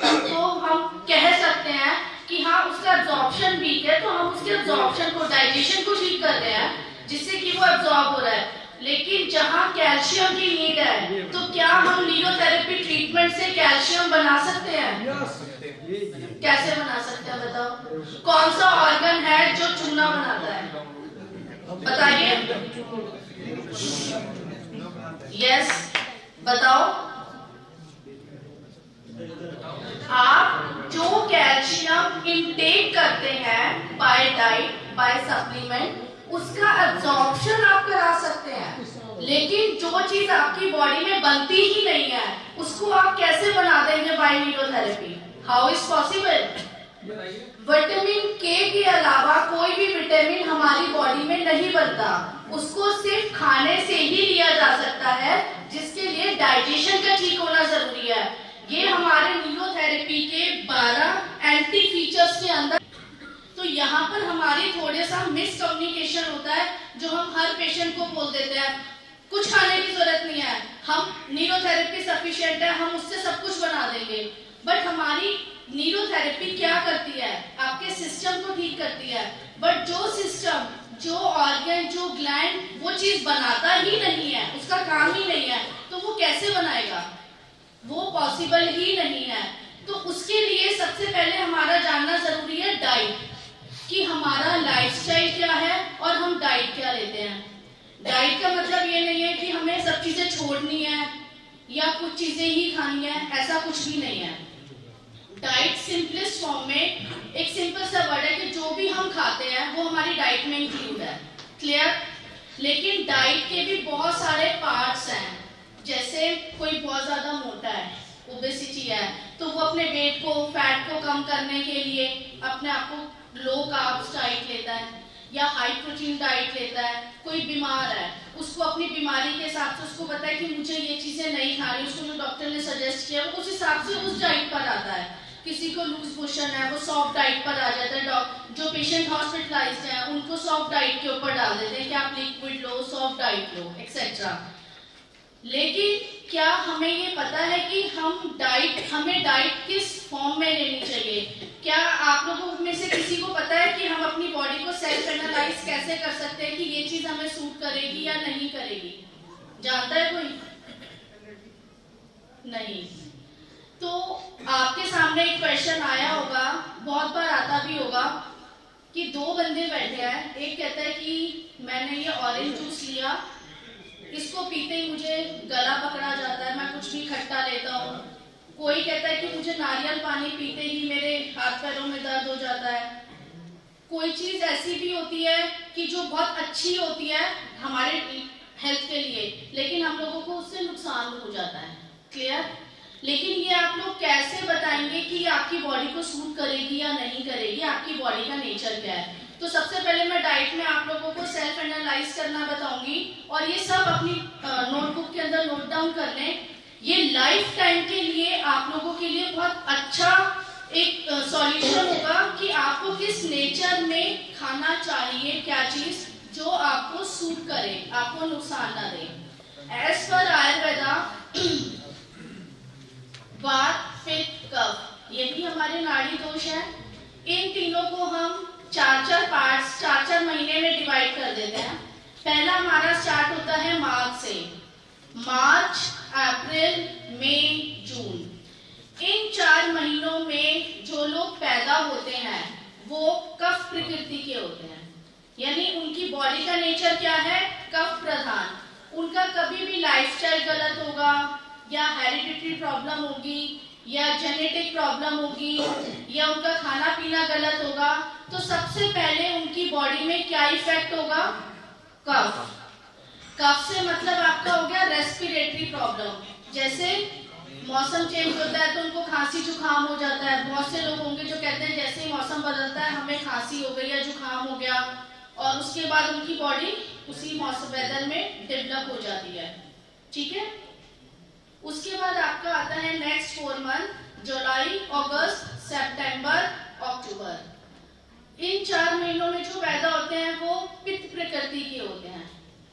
तो हम कह सकते हैं कि हाँ उसका एब्जॉर्प्शन वीक है, तो हम उसके एब्जॉर्प्शन को, डाइजेशन को ठीक करते हैं जिससे कि वो एब्जॉर्ब हो रहा है। लेकिन जहाँ कैल्शियम की नीड है तो क्या हम न्यूरोथेरेपी ट्रीटमेंट से कैल्शियम बना सकते हैं? कैसे बना सकते हैं बताओ? कौन सा ऑर्गन है जो चूना बनाता है बताइए? यस बताओ। आप जो कैल्शियम इनटेक करते हैं बाय डाइट, बाय सप्लीमेंट, उसका एब्जॉर्प्शन आप करा सकते हैं, लेकिन जो चीज आपकी बॉडी में बनती ही नहीं है उसको आप कैसे बना देंगे by neurotherapy? How is possible? Vitamin K के अलावा कोई भी विटामिन हमारी बॉडी में नहीं बनता, उसको सिर्फ खाने से ही लिया जा सकता है, जिसके लिए डाइजेशन का ठीक होना जरूरी है। ये हमारे न्यूरोथेरेपी के 12 एंटी फीचर्स के अंदर। तो यहाँ पर हमारी थोड़े सा मिसकम्युनिकेशन होता है, जो हम हर पेशेंट को बोल देते हैं कुछ खाने की जरूरत नहीं है, हम न्यूरोथेरेपी सफिशिएंट है, हम उससे सब कुछ बना देंगे। बट हमारी न्यूरोथेरेपी क्या करती है? आपके सिस्टम को ठीक करती है, बट जो सिस्टम, जो ऑर्गन, जो ग्लैंड वो चीज बनाता ही नहीं है, उसका काम ही नहीं है, तो वो कैसे बनाएगा? वो पॉसिबल ही नहीं है। तो उसके लिए सबसे पहले हमारा जानना जरूरी है डाइट, कि हमारा लाइफस्टाइल क्या है और हम डाइट क्या लेते हैं। डाइट का मतलब ये नहीं है कि हमें सब चीजें छोड़नी है या कुछ चीजें ही खानी है, ऐसा कुछ भी नहीं है। डाइट सिंपलेस्ट फॉर्म में एक सिंपल सा वर्ड है कि जो भी हम खाते हैं वो हमारी डाइट में इंक्लूड है। क्लियर? लेकिन डाइट के भी बहुत सारे पार्ट्स हैं। जैसे कोई बहुत ज्यादा मोटा है, ओबेसिटी है, तो वो अपने वेट को, फैट को कम करने के लिए अपने आप को लो कार्ब्स डाइट लेता है या हाई प्रोटीन डाइट लेता है। कोई बीमार है, उसको अपनी बीमारी के हिसाब से उसको पता है कि मुझे ये चीजें नहीं खानी, उसको जो डॉक्टर ने सजेस्ट किया वो उस हिसाब से उस डाइट पर आता है। किसी को लूज मोशन है वो सॉफ्ट डाइट पर आ जाता है। जो पेशेंट हॉस्पिटलाइज्ड हैं उनको सॉफ्ट डाइट के ऊपर डाल देते हैं कि आप लिक्विड लो, सॉफ्ट डाइट लो, एक्सेट्रा। लेकिन क्या हमें ये पता है कि हमें डाइट किस फॉर्म में लेनी चाहिए? क्या आप लोगों में से किसी को पता है कि हम अपनी बॉडी को सेल्फ एनालाइज कैसे कर सकते हैं कि ये चीज हमें सूट करेगी या नहीं करेगी? जानता है कोई? नहीं। तो आपके सामने एक क्वेश्चन आया होगा, बहुत बार आता भी होगा, कि दो बंदे बैठे हैं, एक कहता है कि मैंने ये ऑरेंज जूस लिया, इसको पीते ही मुझे गला पकड़ा जाता है, मैं कुछ भी खट्टा लेता हूँ। कोई कहता है कि मुझे नारियल पानी पीते ही मेरे हाथ पैरों में दर्द हो जाता है। कोई चीज ऐसी भी होती है कि जो बहुत अच्छी होती है हमारे हेल्थ के लिए, लेकिन हम लोगों को उससे नुकसान हो जाता है। क्लियर? लेकिन ये आप लोग कैसे बताएंगे कि आपकी बॉडी को सूट करेगी या नहीं करेगी? आपकी बॉडी का नेचर क्या है? तो सबसे पहले मैं डाइट में आप लोगों को सेल्फ एनालाइज करना बताऊंगी, और ये सब अपनी नोटबुक के अंदर नोट डाउन कर लें। ये लाइफ टाइम के लिए आप लोगों के लिए बहुत अच्छा एक सॉल्यूशन होगा कि आपको किस नेचर में खाना चाहिए, क्या चीज जो आपको सूट करे, आपको नुकसान ना दे। एज पर आयुर्वेदा, वात, पित्त, कफ, ये भी हमारे नाड़ी दोष है। इन तीनों को हम 4-4 पार्ट्स 4-4 महीने में डिवाइड कर देते हैं। पहला हमारा स्टार्ट होता है मार्च से। मार्च, अप्रैल, मई, जून, इन 4 महीनों में जो लोग पैदा होते हैं वो कफ प्रकृति के होते हैं, यानी उनकी बॉडी का नेचर क्या है? कफ प्रधान। उनका कभी भी लाइफस्टाइल गलत होगा, या हेरिडिटरी प्रॉब्लम होगी, या जेनेटिक प्रॉब्लम होगी, या उनका खाना पीना गलत होगा, तो सबसे पहले उनकी बॉडी में क्या इफेक्ट होगा? कफ। कफ से मतलब आपका हो गया रेस्पिरेटरी प्रॉब्लम। जैसे मौसम चेंज होता है तो उनको खांसी जुकाम हो जाता है। बहुत से लोग होंगे जो कहते हैं जैसे ही मौसम बदलता है हमें खांसी हो गई या जुकाम हो गया, और उसके बाद उनकी बॉडी उसी मौसम वेदर में डेवलप हो जाती है। ठीक है? उसके बाद आपका आता है नेक्स्ट 4 मंथ, जुलाई, अगस्त, सितंबर, अक्टूबर। इन 4 महीनों में जो पैदा होते हैं वो पित्त प्रकृति के होते हैं,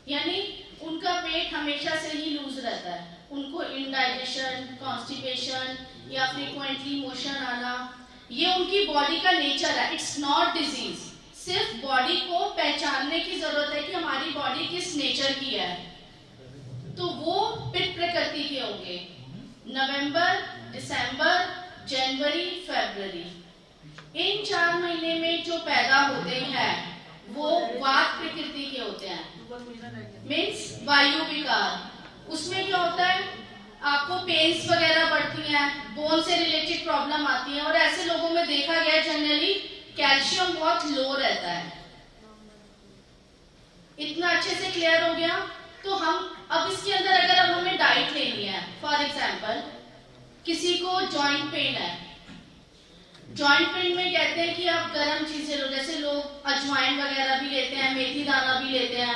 यानी उनका पेट हमेशा से ही लूज रहता है। उनको इंडाइजेशन, कॉन्स्टिपेशन या फ्रीक्वेंटली मोशन आना, ये उनकी बॉडी का नेचर है। It's not disease. सिर्फ बॉडी को पहचानने की जरूरत है कि हमारी बॉडी किस नेचर की है। तो वो पित्त प्रकृति के होंगे। नवंबर, दिसंबर, जनवरी, फरवरी, इन 4 महीने में जो पैदा होते हैं वो वात प्रकृति के होते हैं, मीन्स वायु विकार। उसमें क्या होता है? आपको पेन्स वगैरह बढ़ती हैं, बोन से रिलेटेड प्रॉब्लम आती है, और ऐसे लोगों में देखा गया जनरली कैल्शियम बहुत लो रहता है। इतना अच्छे से क्लियर हो गया? तो हम अब इसके अंदर अगर अब हमें डाइट लेनी है, फॉर एग्जाम्पल किसी को जॉइंट पेन है, जॉइंट पेन में कहते हैं कि आप गर्म चीजें लो, जैसे लोग अजवाइन वगैरह भी लेते हैं, मेथी दाना भी लेते हैं।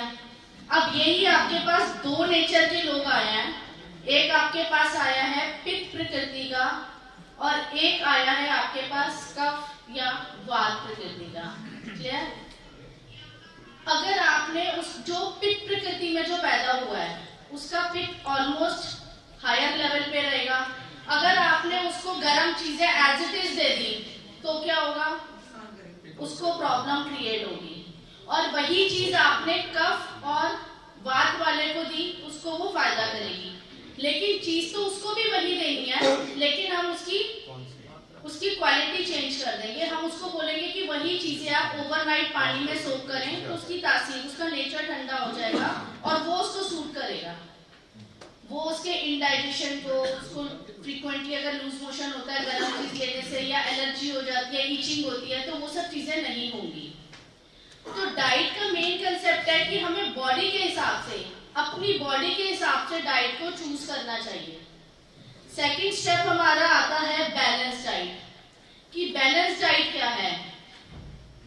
अब यही आपके पास 2 नेचर के लोग आए हैं, एक आपके पास आया है पित्त प्रकृति का, और एक आया है आपके पास कफ या वात प्रकृति का। क्लियर? अगर आपने उस जो पित्त प्रकृति में जो पैदा हुआ है उसका पित्त ऑलमोस्ट हायर लेवल पे रहेगा। अगर आपने उसको गर्म चीजें एज इट इज दे दी तो क्या होगा? उसको प्रॉब्लम क्रिएट होगी। और वही चीज आपने कफ और वात वाले को दी, उसको वो फायदा करेगी। लेकिन चीज तो उसको भी वही देनी है, लेकिन हम उसकी क्वालिटी चेंज कर देंगे। हम उसको बोलेंगे कि वही चीजें आप ओवरनाइट पानी में सोक करें तो उसकी तासीर, उसका नेचर ठंडा हो जाएगा और वो उसको सूट करेगा। वो उसके इंडाइजेशन को, उसको फ्रीक्वेंटली अगर लूज मोशन होता है गर्म चीज लेने से, या एलर्जी हो जाती है, ईचिंग होती है, तो वो सब चीजें नहीं होंगी। तो डाइट का मेन कंसेप्ट है कि हमें बॉडी के हिसाब से, अपनी बॉडी के हिसाब से डाइट को चूज करना चाहिए। सेकंड स्टेप हमारा आता है बैलेंस डाइट। कि बैलेंस डाइट क्या है?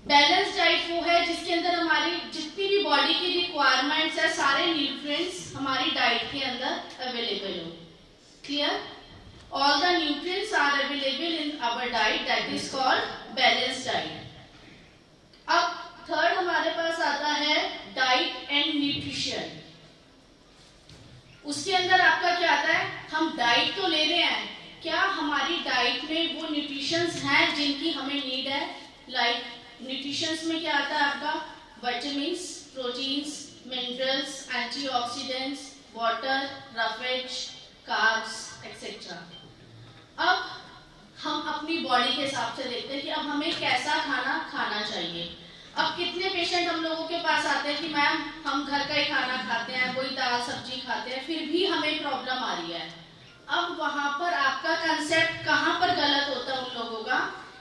बैलेंस डाइट वो है जिसके अंदर हमारी जितनी भी बॉडी की रिक्वायरमेंट्स है, सारे न्यूट्रिएंट्स हमारी डाइट के अंदर अवेलेबल हो। Clear? All the nutrients are available in our diet, that is called balanced diet. अब थर्ड हमारे पास आता है डाइट एंड न्यूट्रिशन। उसके अंदर आपका क्या आता है, हम डाइट तो ले रहे हैं, क्या हमारी डाइट में वो न्यूट्रिशंस हैं जिनकी हमें नीड है। लाइक न्यूट्रिशंस में क्या आता है आपका, vitamins, proteins, minerals, antioxidants, water, roughage, carbs etcetera. अब हम अपनी बॉडी के हिसाब से देखते हैं कि अब हमें कैसा खाना खाना चाहिए। अब कितने पेशेंट हम लोगों के पास आते हैं कि मैम हम घर का ही खाना खाते हैं, वही दाल सब्जी खाते हैं, फिर भी हमें प्रॉब्लम आ रही है। अब वहां पर आपका कंसेप्ट कहां पर गलत होता है उन लोगों का,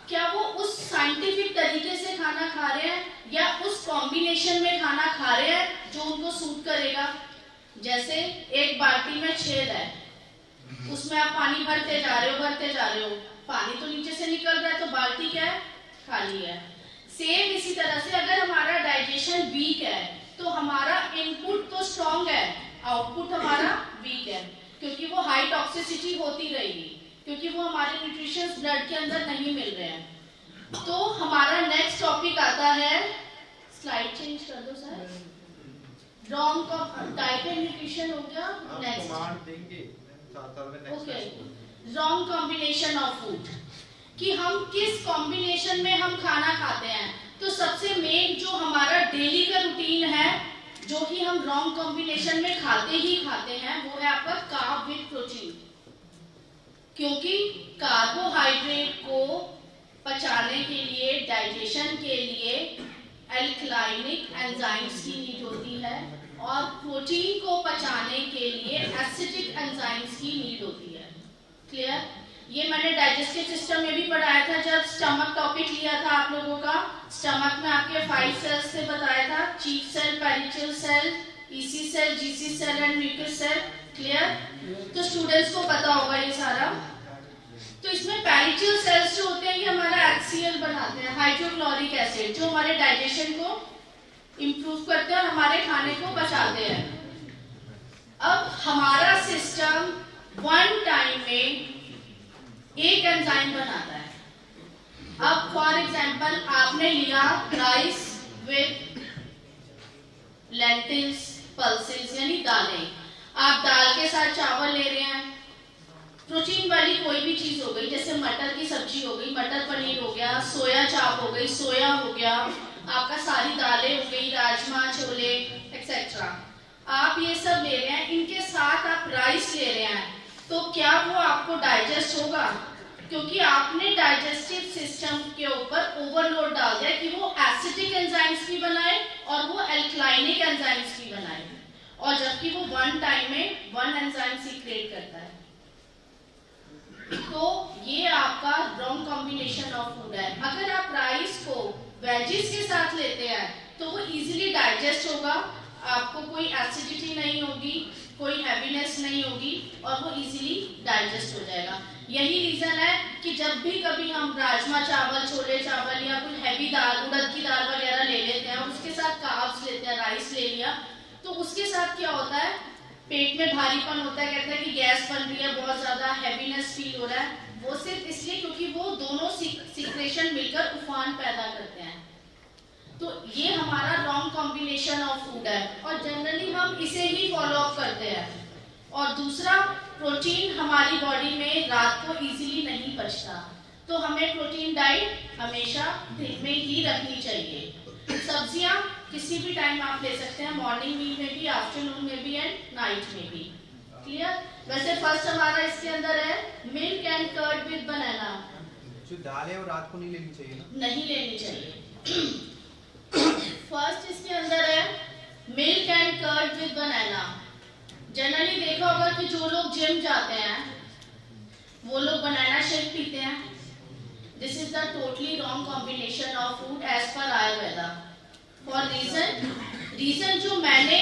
क्या वो उस साइंटिफिक तरीके से खाना खा रहे हैं या उस कॉम्बिनेशन में खाना खा रहे हैं जो उनको सूट करेगा। जैसे एक बाल्टी में छेद है, उसमें आप पानी भरते जा रहे हो, पानी तो नीचे से निकल रहा है, तो बाल्टी क्या है, खाली है। सेम इसी तरह से अगर हमारा डाइजेशन वीक है तो हमारा इनपुट तो स्ट्रॉन्ग है, आउटपुट हमारा वीक है, क्योंकि वो हाई टॉक्सिसिटी होती रहेगी, क्योंकि वो हमारे न्यूट्रिशंस ब्लड के अंदर नहीं मिल रहे हैं। तो हमारा नेक्स्ट टॉपिक आता है, स्लाइड चेंज कर दो sir, wrong diet and nutrition हो गया। Next okay, wrong combination of food, कि हम किस कॉम्बिनेशन में हम खाना खाते हैं। तो सबसे मेन जो हमारा डेली का रूटीन है, जो कि हम रॉन्ग कॉम्बिनेशन में खाते ही खाते हैं, वो है आपका कार्ब विद प्रोटीन। क्योंकि कार्बोहाइड्रेट को पचाने के लिए, डाइजेशन के लिए एल्कलाइनिक एंजाइम्स की नीड होती है, और प्रोटीन को पचाने के लिए एसिडिक एंजाइम्स की नीड होती है। क्लियर? ये मैंने डाइजेस्टिव सिस्टम में भी पढ़ाया था जब स्टमक टॉपिक लिया था आप लोगों का। स्टमक में आपके 5 सेल्स से बताया था, chief cell, parietal cell, EC cell, GC cell and mucus cell. Clear? तो स्टूडेंट्स को पता होगा ये सारा। तो इसमें पेरिटल सेल्स जो होते हैं ये हमारा HCl बनाते हैं, हाइड्रोक्लोरिक एसिड, जो हमारे डाइजेशन को इंप्रूव करते हैं और हमारे खाने को पचाते हैं। अब हमारा सिस्टम वन टाइम में एक एंजाइम बनाता है। अब फॉर एग्जांपल आपने लिया राइस विद लेंटिल्स, पल्सेस यानी दालें, आप दाल के साथ चावल ले रहे हैं, प्रोटीन वाली कोई भी चीज हो गई, जैसे मटर की सब्जी हो गई, मटर पनीर हो गया, सोया चाप हो गई, सोया हो गया, आपका सारी दालें हो गई, राजमा, छोले एक्सेट्रा, आप ये सब ले रहे हैं, इनके साथ आप राइस ले रहे हैं, तो क्या वो आपको डाइजेस्ट होगा? क्योंकि आपने डाइजेस्टिव सिस्टम के ऊपर ओवरलोड डाल दिया कि वो एसिडिक एंजाइम्स भी बनाए और वो एल्कलाइनिक एंजाइम्स भी बनाए, और जबकि वो वन टाइम में वन एंजाइम सीक्रेट करता है। तो ये आपका रॉन्ग कॉम्बिनेशन ऑफ फूड है। अगर आप राइस को वेजिस के साथ लेते हैं तो वो इजीली डाइजेस्ट होगा, आपको कोई एसिडिटी नहीं होगी, कोई हैवीनेस नहीं होगी, और वो इजीली डाइजेस्ट हो जाएगा। यही रीजन है कि जब भी कभी हम राजमा चावल, छोले चावल या कोई हैवी दाल, उड़द की दाल वगैरह ले लेते हैं और उसके साथ कार्ब्स लेते हैं, राइस ले लिया, तो उसके साथ क्या होता है, पेट में भारीपन होता है, कहते हैं कि गैस बन रही है, बहुत ज्यादा हैवीनेस फील हो रहा है। वो सिर्फ इसलिए क्योंकि वो दोनों सीक्रेशन मिलकर उफान पैदा करते हैं। तो ये हमारा रॉन्ग कॉम्बिनेशन ऑफ फूड है, और जनरली हम इसे ही फॉलो अप करते हैं। और दूसरा, प्रोटीन हमारी बॉडी में रात को इजीली नहीं पचता, तो हमें प्रोटीन डाइट हमेशा दिन में ही रखनी चाहिए। सब्जियां किसी भी टाइम आप ले सकते हैं, मॉर्निंग मील में भी, आफ्टरनून में भी एंड नाइट में भी। क्लियर? वैसे फर्स्ट हमारा इसके अंदर है मिल्क एंड कर्ड विद बनाना।
जो दाल है वो रात को नहीं लेनी चाहिए ना?
नहीं लेनी चाहिए। फर्स्ट इसके अंदर है milk and curd with banana. Generally देखा होगा कि जो लोग जिम जाते हैं वो लोग बनाना शेक पीते हैं। This is the totally wrong combination of food as per Ayurveda. For reason जो मैंने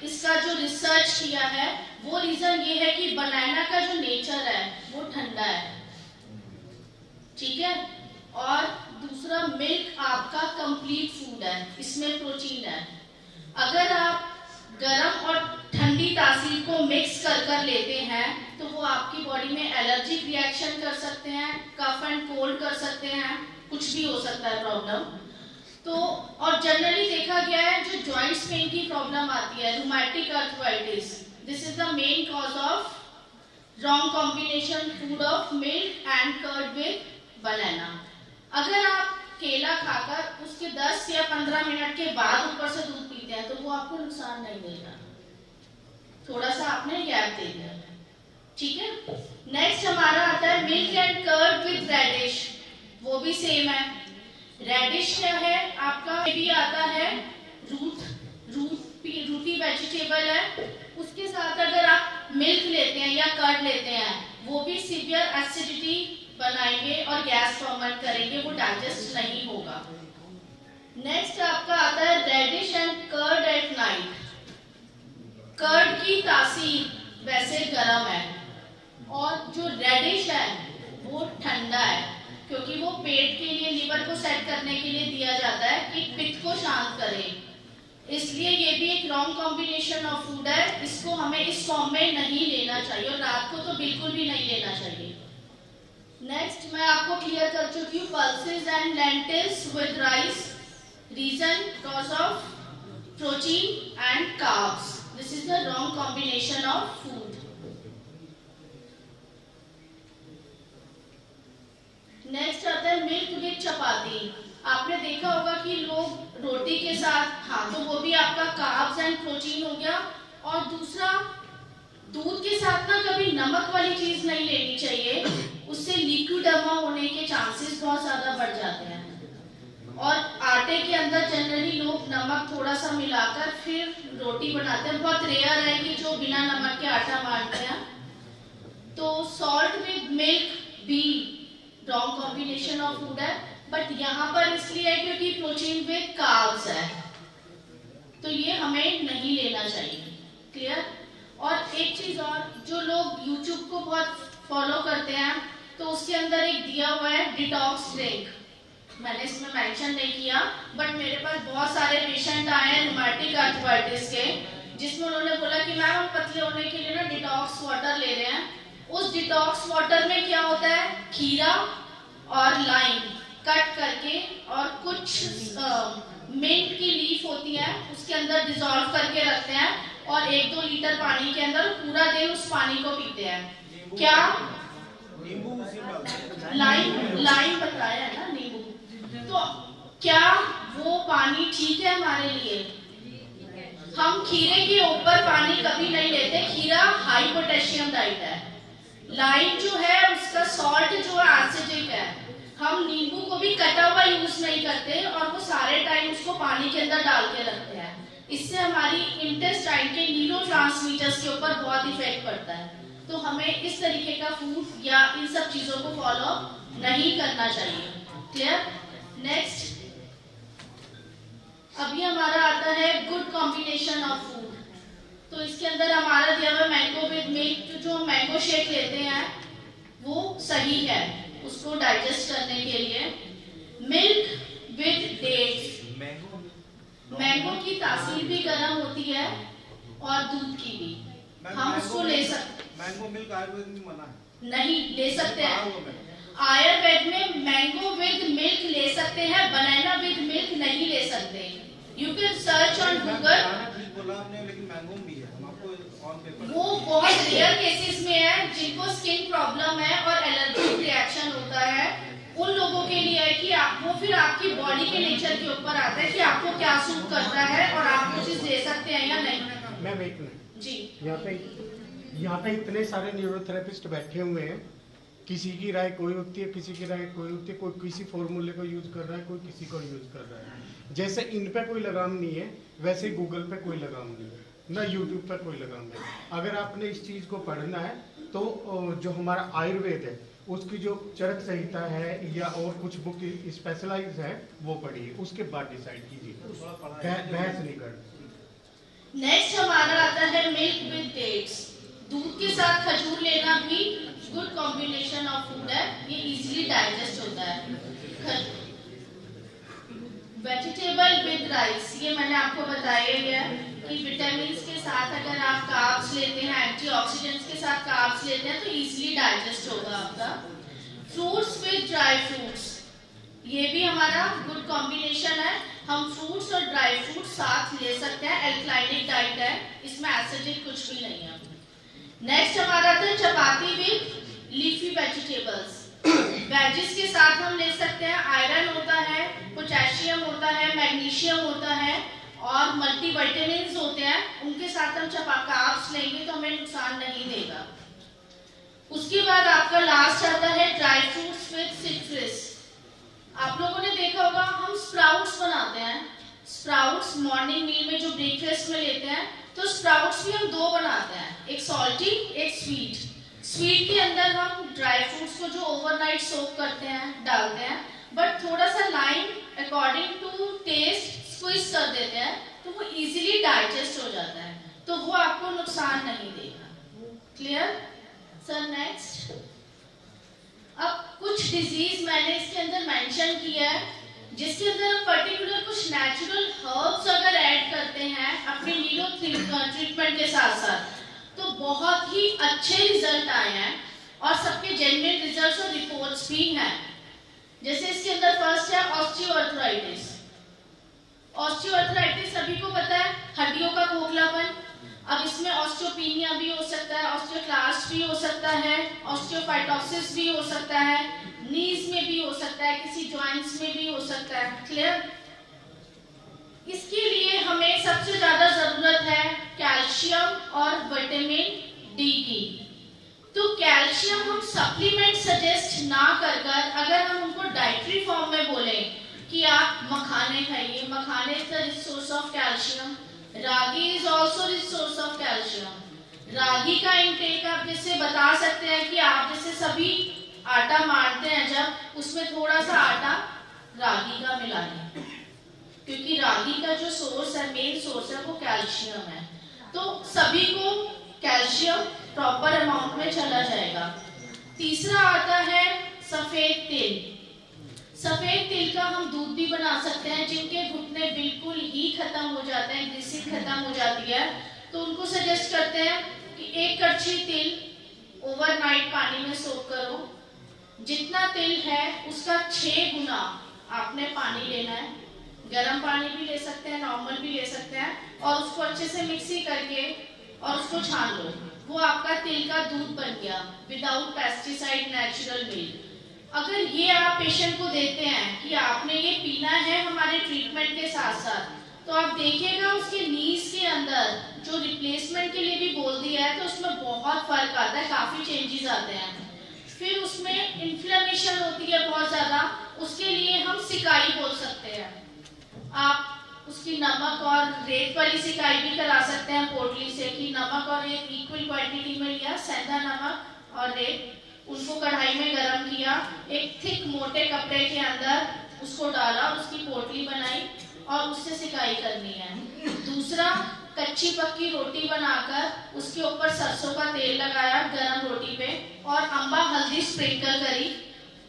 इसका जो रिसर्च किया है वो रीजन ये है कि बनाना का जो नेचर है वो ठंडा है, ठीक है, और दूसरा मिल्क आपका कंप्लीट फूड है, इसमें प्रोटीन है। अगर आप गर्म और ठंडी तासीर को मिक्स कर लेते हैं तो वो आपकी बॉडी में एलर्जिक रिएक्शन कर सकते हैं, कफ एंड कोल्ड कर सकते हैं, कुछ भी हो सकता है प्रॉब्लम। तो और जनरली देखा गया है जो जॉइंट्स पेन की प्रॉब्लम आती है, rheumatic arthritis, this is the main cause of wrong combination food of milk and curd with banana. अगर आप केला खाकर उसके 10 या 15 मिनट के बाद ऊपर से दूध पीते हैं तो वो आपको नुकसान नहीं देगा, थोड़ा सा आपने गैप दे दिया, ठीक है। नेक्स्ट हमारा आता है milk and curd with radish, वो भी सेम है। रेडिश क्या है आपका, भी आता है रूटी वेजिटेबल है, उसके साथ अगर आप मिल्क लेते हैं या कर्ड लेते हैं वो भी सीवियर एसिडिटी बनाएंगे और गैस फॉर्मेट करेंगे, वो डाइजेस्ट नहीं होगा। नेक्स्ट आपका आता है radish and curd at night. Curd की तासीर वैसे गर्म है और जो रेडिश है वो ठंडा है, क्योंकि वो पेट के लिए, लिवर को सेट करने के लिए दिया जाता है कि पित्त को शांत करे, इसलिए ये भी एक रॉन्ग कॉम्बिनेशन ऑफ फूड है। इसको हमें इस फॉर्म में नहीं लेना चाहिए और रात को तो बिल्कुल भी नहीं लेना चाहिए। नेक्स्ट मैं आपको क्लियर कर चुकी हूँ pulses and lentils with rice, reason cause of protein and carbs, this is the wrong combination of food. Next आता है मिल्क विद चपाती। आपने देखा होगा कि लोग रोटी के साथ, हाँ तो वो भी आपका कार्ब्स एंड प्रोटीन हो गया, और दूसरा दूध के साथ ना कभी नमक वाली चीज नहीं लेनी चाहिए, उससे लिक्विडमा होने के चांसेस बहुत ज्यादा बढ़ जाते हैं। और आटे के अंदर जनरली लोग नमक थोड़ा सा मिलाकर फिर रोटी बनाते हैं, बहुत रेयर है कि जो बिना नमक के आटा मारते हैं। तो सॉल्ट विद मिल्क भी रॉन्ग कॉम्बिनेशन ऑफ फूड है, बट यहाँ पर इसलिए है क्योंकि प्रोटीन विद कार्ब्स है, तो ये हमें नहीं लेना चाहिए, क्लियर। और एक चीज और, जो लोग YouTube को बहुत फॉलो करते हैं तो उसके अंदर एक दिया हुआ है डिटॉक्स ड्रिंक, मैंने इसमें मेंशन नहीं किया, बट मेरे पास बहुत सारे पेशेंट आए हैं रूमेटिक आर्थराइटिस के, जिसमें उन्होंने बोला कि मैम हम पतले होने के लिए ना डिटॉक्स वाटर ले रहे हैं। उस डिटॉक्स वाटर में क्या होता है, खीरा और लाइम कट करके और कुछ मिंट की लीफ होती है उसके अंदर डिसॉल्व करके रखते हैं और 1-2 लीटर पानी के अंदर पूरा दिन उस पानी को पीते हैं। क्या लाइम बताया है ना, नींबू, तो क्या वो पानी ठीक है हमारे लिए? हम खीरे के ऊपर पानी कभी नहीं लेते, खीरा हाई पोटेशियम डाइट है। लाइम जो है उसका सॉल्ट जो है एसिडिक है, हम नींबू को भी कटा हुआ यूज नहीं करते और वो सारे टाइम उसको पानी के अंदर डाल के रखते हैं, इससे हमारी इंटेस्टाइन के न्यूरोट्रांसमीटर्स के ऊपर बहुत इफेक्ट पड़ता है। तो हमें इस तरीके का फूड या इन सब चीजों को फॉलो नहीं करना चाहिए, क्लियर। नेक्स्ट अभी हमारा आता है गुड कॉम्बिनेशन ऑफ फूड। तो इसके अंदर हमारा दिया हुआ मैंगो विद मिल्क, जो मैंगो शेक लेते हैं वो सही है उसको डाइजेस्ट करने के लिए। मिल्क विद डेट्स, मैंगो की तासीर भी गर्म होती है और दूध की भी, हम उसको ले सकते।
मैंगो मिल्क आयुर्वेद में मना है,
नहीं ले सकते हैं, आयुर्वेद में मैंगो विद मिल्क ले सकते हैं, बनाना विद मिल्क नहीं ले सकते। You can search on Google,
बोला आपने, लेकिन मैंगो भी है, हम आपको ऑन पेपर,
वो बहुत रेयर केसेस में है जिनको स्किन प्रॉब्लम है और एलर्जिक रिएक्शन होता है, उन लोगों के लिए है कि वो फिर आपकी बॉडी के नेचर के ऊपर आता है कि आपको क्या सूट करता है और आप वो चीज ले सकते हैं या नहीं।
मैम एक मिनट
जी,
यहाँ पे इतने सारे न्यूरोथेरेपिस्ट बैठे हुए हैं, किसी की राय कोई होती है, किसी की राय कोई होती है, कोई किसी फॉर्मूले को यूज कर रहा है, कोई किसी को यूज कर रहा है। जैसे इन पे कोई लगाम नहीं है, वैसे गूगल पे कोई लगाम नहीं है, ना यूट्यूब पे कोई लगाम नहीं है। अगर आपने इस चीज को पढ़ना है तो जो हमारा आयुर्वेद है उसकी जो चरक संहिता है या और कुछ बुक स्पेशलाइज है वो पढ़िए, उसके बाद डिसाइड कीजिए, बहस नहीं कर।
नेक्स्ट हमारा आता है मिल्क विद डेट्स। दूध के साथ खजूर लेना भी गुड कॉम्बिनेशन ऑफ फूड है, ये इजीली डाइजेस्ट होता है। वेजिटेबल विद राइस, ये मैंने आपको बताया ही है। कि विटामिन के साथ अगर आप कार्ब्स लेते हैं, एंटीऑक्सीडेंट्स के साथ कार्ब्स लेते हैं तो इजीली डाइजेस्ट होगा आपका। फ्रूट्स विद ड्राई फ्रूट्स, ये भी हमारा गुड कॉम्बिनेशन है। हम फ्रूट्स और ड्राई फ्रूट साथ ले सकते हैं, एल्कलाइनिक डाइट है, इसमें एसिडिक कुछ भी नहीं है। नेक्स्ट हमारा था चपाती विद लीफी वेजिटेबल्स। वेजिस के साथ हम ले सकते हैं, आयरन होता है, पोटेशियम होता है, मैग्नीशियम होता है और मल्टीविटामिन्स होते हैं। उनके साथ हम कार्ब्स लेंगे तो हमें नुकसान नहीं देगा। उसके बाद आपका लास्ट आता है ड्राई फ्रूट्स विद सिट्रस। आप लोगों ने देखा होगा हम स्प्राउट्स बनाते हैं, स्प्राउट्स मॉर्निंग मील में जो ब्रेकफास्ट में लेते हैं, तो स्प्राउट्स भी हम दो बनाते हैं, एक सॉल्टी एक स्वीट। स्वीट के अंदर हम ड्राई फ्रूट्स को जो ओवरनाइट सोक करते हैं डालते हैं, बट थोड़ा सा lime according to taste squeeze कर देते हैं तो वो इजीली डाइजेस्ट हो जाता है, तो वो आपको नुकसान नहीं देगा। Clear sir? नेक्स्ट, अब कुछ डिजीज मैंने इसके अंदर मेंशन किया है जिसके अंदर हम पर्टिकुलर कुछ नेचुरल हर्ब्स अगर ऐड करते हैं अपने नीरो ट्रीटमेंट के साथ साथ तो बहुत ही अच्छे रिजल्ट आए हैं और सबके जेन्युइन रिजल्ट्स और रिपोर्ट्स भी हैं। जैसे इसके अंदर फर्स्ट है ऑस्टियोआर्थराइटिस। ऑस्टियोआर्थराइटिस सभी को पता है, हड्डियों का खोखलापन। अब इसमें ऑस्टियोपीनिया भी हो सकता है, ऑस्टियोक्लास्ट भी हो सकता है, ऑस्टियोफाइटोसिस भी हो सकता है, नीज में भी हो सकता है, किसी जॉइंट्स में भी हो सकता है। क्लियर? इसके लिए हमें सबसे ज्यादा जरूरत है कैल्शियम और विटामिन डी की। तो कैल्शियम हम सप्लीमेंट सजेस्ट ना कर अगर हम उनको डाइटरी फॉर्म में बोले कि आप मखाने खाइए, मखाने is the source of calcium, ragi is also the source of calcium. Ragi का इंटेक आप जैसे बता सकते हैं कि आप जैसे सभी आटा मारते हैं जब उसमें थोड़ा सा आटा रागी का मिला लें, क्योंकि रागी का जो सोर्स है, मेन सोर्स है, वो कैल्शियम है। तो सभी को कैल्शियम प्रॉपर अमाउंट में चला जाएगा। तीसरा आता है सफेद तिल। सफेद तिल का हम दूध भी बना सकते हैं। जिनके घुटने बिल्कुल ही खत्म हो जाते हैं, ग्लिसरीन खत्म हो जाती है, तो उनको सजेस्ट करते हैं कि 1 कड़छी तिल ओवरनाइट पानी में सोक करो। जितना तिल है उसका 6 गुना आपने पानी लेना है। गर्म पानी भी ले सकते हैं, नॉर्मल भी ले सकते हैं, और उसको अच्छे से मिक्सी करके और उसको छान लो। वो आपका तिल का दूध बन गया विदाउट पेस्टिसाइड, नेचुरल मिल्क। अगर ये आप पेशेंट को देते हैं कि आपने ये पीना है हमारे ट्रीटमेंट के साथ साथ, तो आप देखिएगा उसके नीज के अंदर जो रिप्लेसमेंट के लिए भी बोल दिया है तो उसमें बहुत फर्क आता है, काफी चेंजेस आते हैं। फिर उसमें इन्फ्लेमेशन होती है बहुत ज्यादा, उसके लिए हम सिकाई बोल सकते हैं। आप उसकी नमक और रेत वाली सिकाई भी करा सकते हैं पोटली से, कि नमक और रेत इक्वल क्वांटिटी में लिया, सेंधा नमक और रेत, उनको कढ़ाई में गरम किया, एक थिक मोटे कपड़े के अंदर उसको डाला, उसकी पोटली बनाई और उससे सिकाई करनी है। दूसरा, कच्ची पक्की रोटी बनाकर उसके ऊपर सरसों का तेल लगाया गरम रोटी पे और अम्बा हल्दी स्प्रिंकल करी।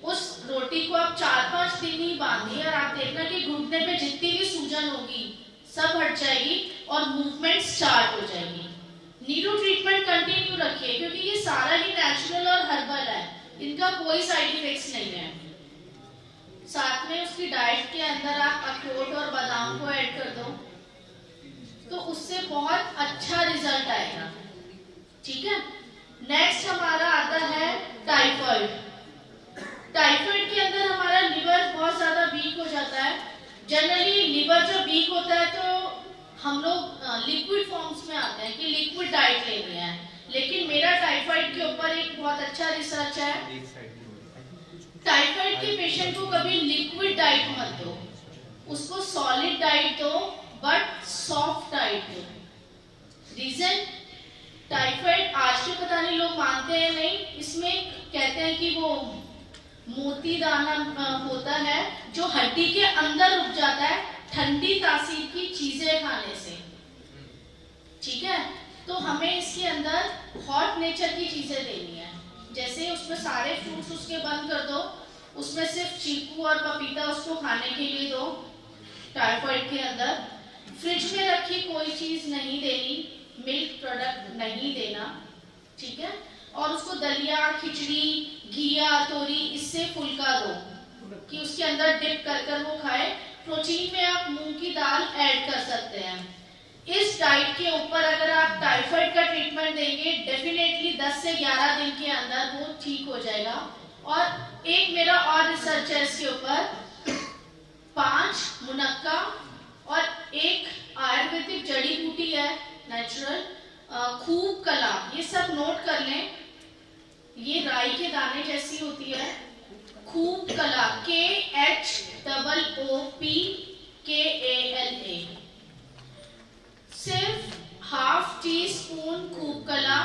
उस रोटी को आप 4-5 दिन ही बांधिए और आप देखना कि घुटने पे जितनी भी सूजन होगी सब हट जाएगी और मूवमेंट स्टार्ट हो जाएगी। नीरो ट्रीटमेंट कंटिन्यू रखिए क्योंकि ये सारा ही नेचुरल और हर्बल है, इनका कोई साइड इफेक्ट्स नहीं है। साथ में उसकी डाइट के अंदर आप अखरोट और बादाम को ऐड कर दो तो उससे बहुत अच्छा रिजल्ट आएगा। ठीक है? नेक्स्ट हमारा आता है टाइफाइड। टाइफाइड के अंदर हमारा लिवर बहुत ज्यादा वीक हो जाता है। जनरली लिवर जब वीक होता है तो हम लोग लिक्विड फॉर्म्स में आते हैं कि लिक्विड डाइट लेनी है, लेकिन मेरा टाइफाइड के ऊपर एक बहुत अच्छा रिसर्च है। टाइफाइड के पेशेंट को कभी लिक्विड डाइट मत दो, उसको सॉलिड डाइट दो, बट सॉफ्ट डाइट दो। रीजन, टाइफाइड आज के पता नहीं लोग मानते हैं नहीं, इसमें कहते हैं कि वो मोती दाना होता है जो हड्डी के अंदर रुक जाता है ठंडी तासीर की चीजें खाने से। ठीक है? तो हमें इसके अंदर हॉट नेचर की चीजें देनी है। जैसे उसमें सारे फ्रूट्स उसके बंद कर दो, उसमें सिर्फ चीकू और पपीता उसको खाने के लिए दो टाइफाइड के अंदर। फ्रिज में रखी कोई चीज नहीं देनी, मिल्क प्रोडक्ट नहीं देना, ठीक है। और उसको दलिया, खिचड़ी, घिया, तोरी इससे फुल्का दो कि उसके अंदर डिप कर वो खाए। प्रोटीन में आप मूंग की दाल ऐड कर सकते हैं। इस डाइट के ऊपर अगर आप टाइफाइड का ट्रीटमेंट देंगे डेफिनेटली 10 से 11 दिन के अंदर वो ठीक हो जाएगा। और एक मेरा और रिसर्च है इसके ऊपर, 5 मुनक्का और एक आयुर्वेदिक जड़ी बूटी है नेचुरल, खूब कला, ये सब नोट कर लें। ये राई के दाने जैसी होती है, खूब कला, KHOOPKALA, सिर्फ ½ टीस्पून खूब कला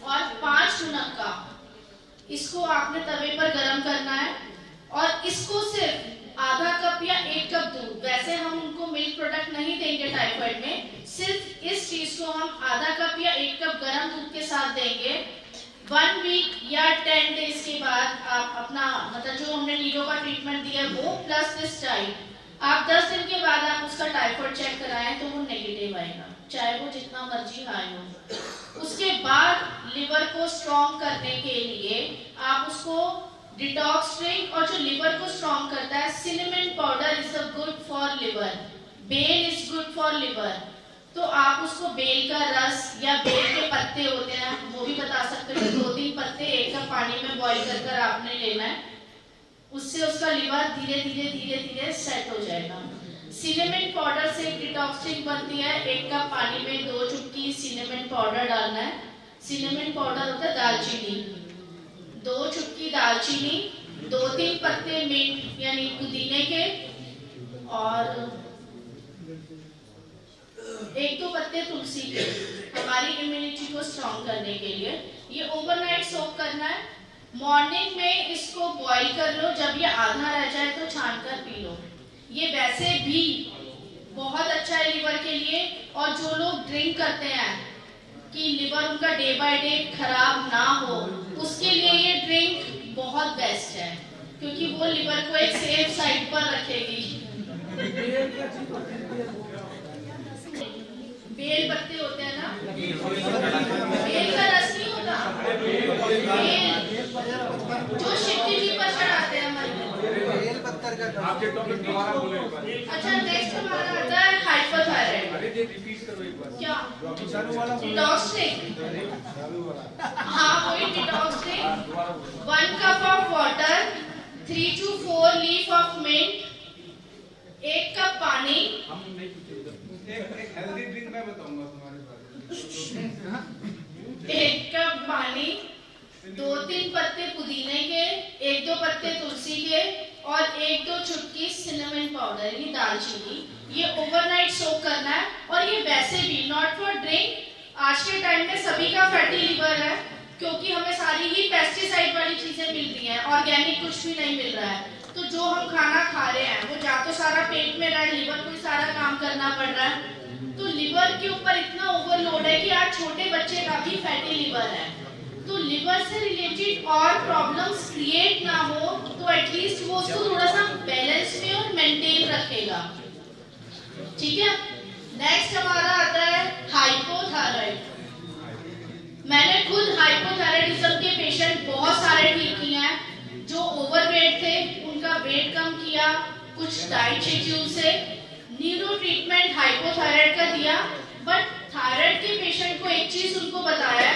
और 5 मुनक्का, इसको आपने तवे पर गरम करना है और इसको सिर्फ आधा कप या 1 कप दूध, वैसे हम उनको मिल्क प्रोडक्ट नहीं देंगे टाइफाइड में, सिर्फ इस चीज को हम आधा कप या 1 कप गरम दूध के साथ देंगे। 1 वीक या 10 डेज के बाद आप अपना मतलब जो हमने नीरो का ट्रीटमेंट दिया वो प्लस दिस डाइट, आप 10 दिन के बाद आप उसका टाइफाइड चेक कराएं तो वो नेगेटिव आएगा, चाहे वो जितना मर्जी हाई हो। उसके बाद लिवर को स्ट्रॉन्ग करने के लिए आप उसको डिटॉक्स ड्रिंक, और जो लिवर को स्ट्रॉन्ग करता है, cinnamon powder is good for liver, bael is good for liver, तो आप उसको बेल का रस या बेल के पत्ते होते हैं वो भी बता सकते हैं, 2-3 पत्ते 1 कप पानी में बॉईल कर आपने लेना है, उससे उसका लिवर धीरे धीरे सेट हो जाएगा। सिनेमन पाउडर से डिटॉक्स ड्रिंक बनती है, 1 कप पानी में 2 चुटकी सिनेमन पाउडर डालना है। सिनेमन पाउडर होता है दालचीनी, 2 चुटकी दालचीनी, 2-3 पत्ते मिंट यानी पुदीने के, और 1-2 पत्ते तुलसी के, हमारी इम्यूनिटी को स्ट्रॉन्ग करने के लिए। ये ओवरनाइट सोक करना है, मॉर्निंग में इसको बॉईल कर लो, जब ये आधा रह जाए तो छान कर पी लो। ये वैसे भी बहुत अच्छा है लिवर के लिए, और जो लोग ड्रिंक करते हैं कि लिवर उनका डे बाय डे खराब ना हो, उसके लिए ये ड्रिंक बहुत बेस्ट है, क्योंकि वो लिवर को एक सेफ साइड पर रखेगी। बेल पत्ते होते हैं ना, बेल का रस नहीं होता, बेल जो शिवजी जी पर चढ़ाते हैं हमारे
पत्थर का आपके टॉपिक दोबारा बोले एक बार।
अच्छा, नेक्स्ट हमारा आता है हाइपोथायराइड।
अरे ये रिपीट करो एक बार।
क्या?
चालू वाला
डिटॉक्स ड्रिंक। हाँ वही detox drink. 1 cup of water, 3 to 4 leaf of mint, 1 cup पानी।
हम नहीं पूछे, एक हेल्दी ड्रिंक मैं बताऊंगा तुम्हारे बारे में।
1 कप पानी, 2-3 पत्ते पुदीने के, 1-2 पत्ते तुलसी के, और 1-2 चुटकी सिनेमन पाउडर, ये दालचीनी। ये ओवरनाइट सोक करना है, और ये वैसे भी नॉट फॉर ड्रिंक। आज के टाइम में सभी का फैटी लिवर है, क्योंकि हमें सारी ही पेस्टिसाइड वाली चीजें मिल रही हैं, ऑर्गेनिक कुछ भी नहीं मिल रहा है। तो जो हम खाना खा रहे हैं वो जा तो सारा पेट में रहा है, लिवर को ही सारा काम करना पड़ रहा है। तो लिवर के ऊपर इतना ओवरलोड है कि आज छोटे बच्चे का भी फैटी लिवर है। तो लिवर से रिलेटेड और प्रॉब्लम्स क्रिएट ना हो, तो एटलीस्ट वो उसको थोड़ा सा बैलेंस में और मेंटेन रखेगा। ठीक है, नेक्स्ट हमारा आता है हाइपोथायराइड। मैंने खुद हाइपोथायराइडिज्म के पेशेंट बहुत सारे ठीक किए हैं, जो ओवरवेट थे उनका वेट कम किया, कुछ डाइट शेड्यूल से, न्यूरो ट्रीटमेंट हाइपोथायराइड का दिया। बट थायराइड के पेशेंट को एक चीज उनको बताया,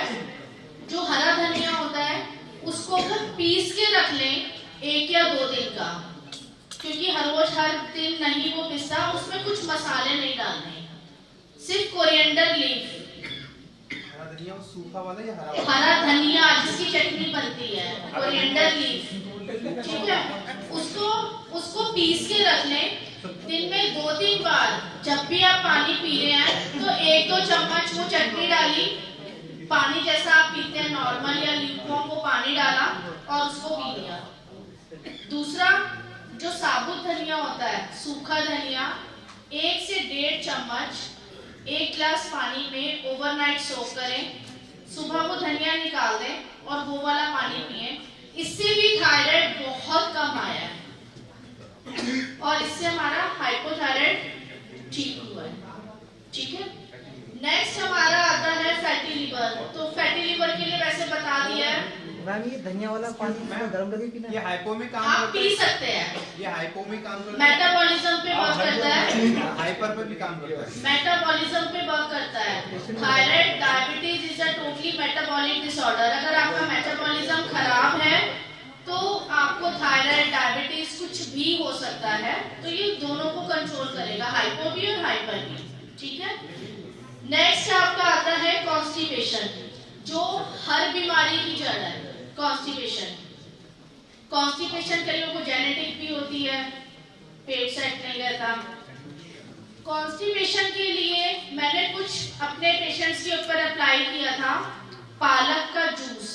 जो हरा धनिया होता है उसको अगर पीस के रख लें 1 या 2 दिन का, क्योंकि हर दिन नहीं वो पिसता, उसमें कुछ मसाले नहीं डालने, सिर्फ कोरिएंडर लीफ,
हरा धनिया सूखा वाला या
हरा धनिया जिसकी चटनी बनती है, कोरिएंडर लीफ, ठीक है, उसको पीस के रख लें। दिन में 2-3 बार जब भी आप पानी पी रहे हैं तो 1-2 चम्मच वो चटनी डाली, पानी जैसा आप पीते हैं नॉर्मल या ल्यूकवार्म, वो पानी डाला और उसको पी लिया। दूसरा, जो साबुत धनिया होता है, सूखा धनिया, 1 से 1.5 चम्मच 1 गिलास पानी में ओवरनाइट सोक करें, सुबह वो धनिया निकाल दें और वो वाला पानी पिए। इससे भी थायराइड बहुत कम आया है और इससे हमारा हाइपोथायराइड ठीक हुआ है।
मैम ये धनिया वाला पानी इसमें गर्म करके पीना
ये
है?
हाइपो में काम
आप
करता
पी
है,
सकते हैं।
ये हाइपो में काम करता है,
मेटाबॉलिज्म पे वर्क करता है,
हाइपर पे भी काम करता है।
मेटाबॉलिज्म पे वर्क करता है। Thyroid diabetes is a totally metabolic disorder. अगर आपका मेटाबॉलिज्म खराब है तो आपको थायराइड डायबिटीज कुछ भी हो सकता है, तो ये दोनों को कंट्रोल करेगा, हाइपो भी और हाइपर भी। ठीक है, नेक्स्ट आपका आता है कॉन्स्टिपेशन, जो हर बीमारी की जड़ है। कॉन्स्टिपेशन कई लोगों को जेनेटिक भी होती है, पेट सेट नहीं रहता। कॉन्स्टिपेशन के लिए मैंने कुछ अपने पेशेंट्स के ऊपर अप्लाई किया था पालक का जूस,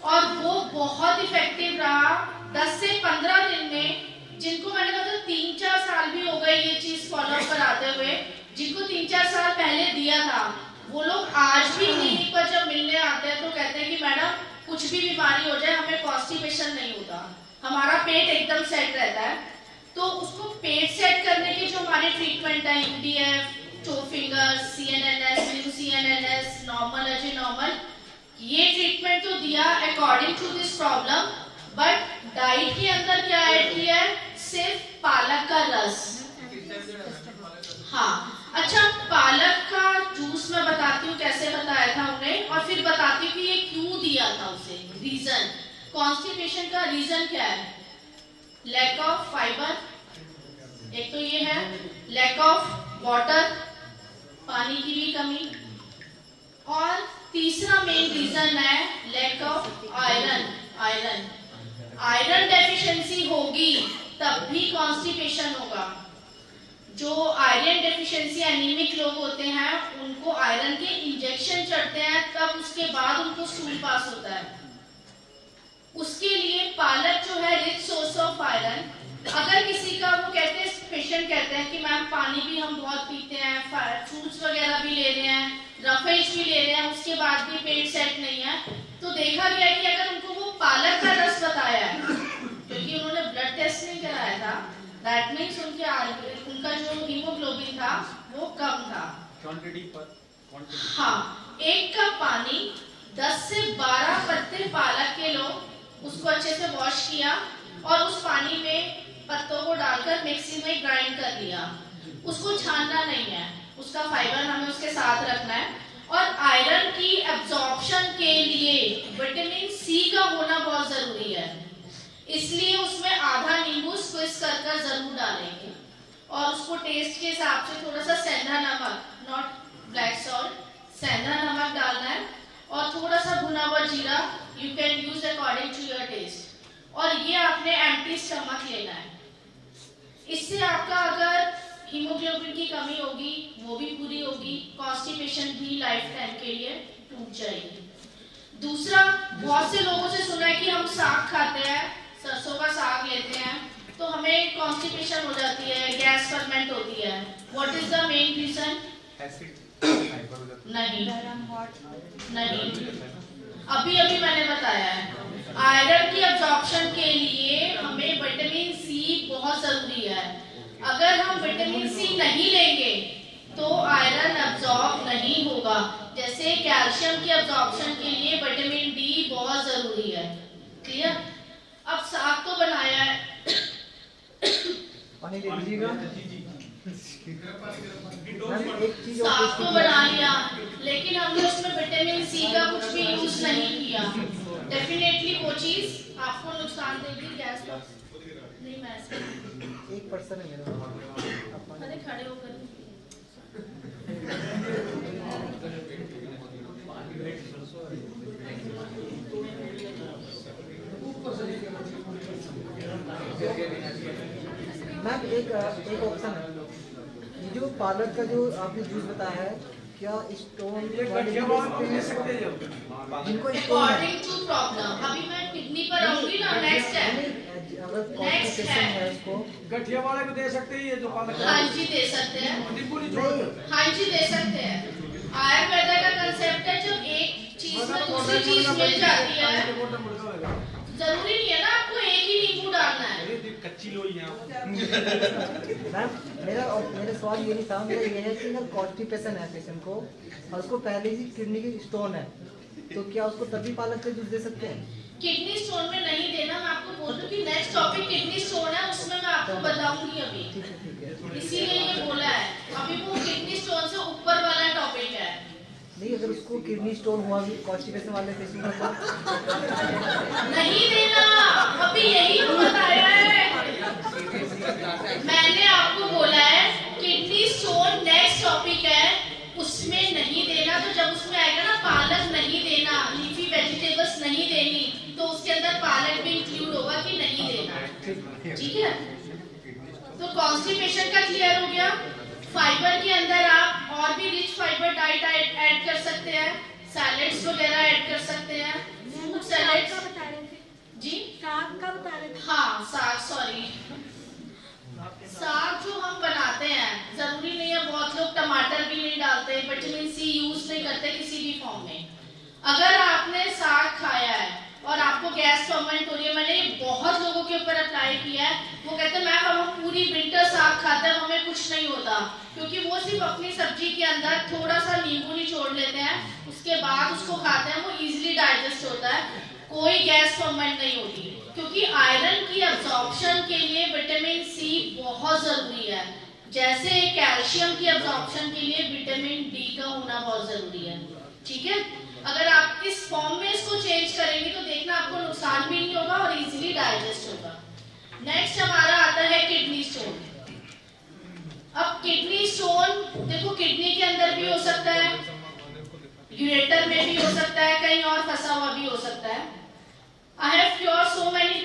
और वो बहुत इफेक्टिव रहा। 10 से 15 दिन में, जिनको मैंने मतलब 3-4 साल भी हो गए ये चीज फॉलो कराते हुए, जिनको 3-4 साल पहले दिया था, वो लोग आज भी क्लिनिक पर जब मिलने आते हैं तो कहते हैं कि मैडम कुछ भी बीमारी हो जाए हमें कॉन्स्टिपेशन नहीं होता, हमारा पेट एकदम सेट रहता है। तो उसको पेट सेट करने के जो हमारे ट्रीटमेंट है, UDF, toe finger, CNNS, new CNNS, normal age normal, ये ट्रीटमेंट तो दिया according to this problem, but diet के अंदर क्या ऐड किया है? सिर्फ पालक का रस। हाँ, अच्छा, पालक का जूस मैं बताती हूँ कैसे बताया था उन्हें, और फिर बताती हूँ कि ये क्यों दिया था उसे। रीजन, कॉन्स्टिपेशन का रीजन क्या है? लैक ऑफ फाइबर, एक तो ये है, लैक ऑफ वाटर, पानी की भी कमी, और तीसरा मेन रीजन है lack of iron. Iron deficiency होगी तब भी कॉन्स्टिपेशन होगा। जो आयरन डेफिशिएंसी एनीमिक लोग होते हैं उनको आयरन के इंजेक्शन चढ़ते हैं, तब उसके बाद उनको स्टूल पास होता है। उसके लिए पालक जो है रिच सोर्स ऑफ आयरन। अगर किसी का वो कहते हैं, पेशेंट कहते हैं कि मैम पानी भी हम बहुत पीते हैं, फ्रूट्स वगैरह भी ले रहे हैं, रफेज भी ले रहे हैं, उसके बाद भी पेट सेट नहीं है, तो देखा गया कि अगर उनको वो पालक का रस बताया है, क्योंकि उन्होंने ब्लड टेस्ट नहीं कराया था, दैट मीन्स उनका जो हीमोग्लोबिन था वो कम था।
क्वांटिटी पर
हाँ, 1 कप पानी 10 से 12 पत्ते पालक के लो, उसको अच्छे से वॉश किया और उस पानी में पत्तों को डालकर मिक्सी में ग्राइंड कर लिया। उसको छानना नहीं है, उसका फाइबर हमें उसके साथ रखना है। और आयरन की एब्जॉर्प्शन के लिए विटामिन सी का होना बहुत जरूरी है, इसलिए उसमें आधा नींबू स्क्विज कर जरूर डालेंगे, और उसको टेस्ट के हिसाब से थोड़ा सा सेंधा नमक, नॉट ब्लैक सॉल्ट, सेंधा नमक डालना है, और थोड़ा सा भुना हुआ जीरा, you can use according to your taste. और ये आपने एम्प्टी स्टमक लेना है। इससे आपका अगर हीमोग्लोबिन की कमी होगी वो भी पूरी होगी, कॉन्स्टिपेशन भी लाइफ टाइम के लिए टूट जाएगी। दूसरा, बहुत से लोगों से सुना है कि हम साग खाते हैं, सरसों का साग लेते हैं तो हमें कॉन्स्टिपेशन हो जाती है, गैस फर्मेंट होती है। What is the main reason? नहीं, अभी मैंने बताया है, आयरन की एब्जॉर्प्शन के लिए हमें विटामिन सी बहुत जरूरी है। अगर हम विटामिन सी नहीं लेंगे तो आयरन एब्जॉर्ब नहीं होगा। जैसे कैल्शियम की एब्जॉर्प्शन के लिए विटामिन डी बहुत जरूरी है। क्लियर? अब साग तो बनाया है,
पानी दे दीजिएगा।
साग तो बना लिया, लेकिन हमने उसमें विटामिन सी का कुछ भी यूज नहीं किया। डेफिनेटली वो चीज आपको नुकसान देगी। गैस नहीं, मैं
एक पर्सन है मेरा।
अरे खड़े होकर
मैम एक ऑप्शन है, ये जो पालक का जो आपने जूस बताया है, क्या स्टोन जिनको स्टोन है,
अकॉर्डिंग टू प्रॉब्लम, अभी मैं किडनी पर आऊंगी ना, नेक्स्ट है,
अगर कॉन्स्टिपेशन है उसको
गठिया वाले को दे सकते हैं, ये जो पालक
हाँ जी दे सकते हैं, हाँ जी दे सकते हैं। आयुर्वेदा का कंसेप्ट है, जब एक चीज में दूसरी चीज मिल जाती है, जरूरी नहीं है ना आपको एक ही नींबू डालना है।
कच्ची लोई है।
मैम मेरा सवाल ये नहीं था, मेरा ये है कि अगर कॉन्स्टिपेशन है पेशेंट को और उसको पहले ही किडनी की स्टोन है, तो क्या उसको तभी पालक का जूस दे सकते हैं?
किडनी स्टोन में नहीं देना, मैं आपको बोल दूं कि नेक्स्ट टॉपिक किडनी स्टोन है, उसमें मैं आपको बताऊंगी अभी, इसीलिए ये बोला है। अभी वो किडनी स्टोन से ऊपर वाला टॉपिक है।
नहीं, अगर उसको किडनी स्टोन हुआ भी कॉन्स्टिपेशन वाले पेशेंट को
नहीं देना, अभी यही तो बताया है। मैंने आपको बोला है किडनी स्टोन नेक्स्ट टॉपिक है, उसमें नहीं देना। तो जब उसमें आएगा ना पालक नहीं देना, लीफी वेजिटेबल्स नहीं देनी, तो उसके अंदर पालक भी इंक्लूड होगा कि नहीं देना, ठीक है। तो कॉन्स्टिपेशन का क्लियर हो गया। फाइबर के अंदर आप और भी रिच फाइबर डाइट ऐड कर सकते हैं, सैलेड्स वगैरह ऐड कर सकते हैं, फ्रूट सैलेड्स। जी
साग का बता रहे थे।
हाँ साग, सॉरी, साग जो हम बनाते हैं, जरूरी नहीं है, बहुत लोग टमाटर भी नहीं डालते, विटामिन सी यूज नहीं करते किसी भी फॉर्म में। अगर आपने साग खाया है और आपको गैस फर्मेंट हो रही है, मैंने बहुत लोगों के ऊपर अप्लाई किया है, वो कहते हैं मैम हम पूरी विंटर साग खाते हैं, हमें कुछ नहीं होता, क्योंकि वो सिर्फ अपनी सब्जी के अंदर थोड़ा सा नींबू निचोड़ लेते हैं, उसके बाद उसको खाते हैं, वो इजीली डाइजेस्ट होता है, कोई गैस फर्मेंट नहीं होती। क्योंकि आयरन की अब्जॉर्प्शन के लिए विटामिन सी बहुत जरूरी है, जैसे कैल्शियम की अब्जॉर्प्शन के लिए विटामिन डी का होना बहुत जरूरी है, ठीक है। अगर आप इस फॉर्म में इसको चेंज करेंगे तो देखना आपको नुकसान भी नहीं होगा और इजीली डाइजेस्ट होगा। नेक्स्ट हमारा आता है किडनी स्टोन। अब किडनी स्टोन देखो, किडनी के अंदर भी हो सकता है, यूरेटर में भी हो सकता है, कहीं और फंसा हुआ भी हो सकता है। I have cure so many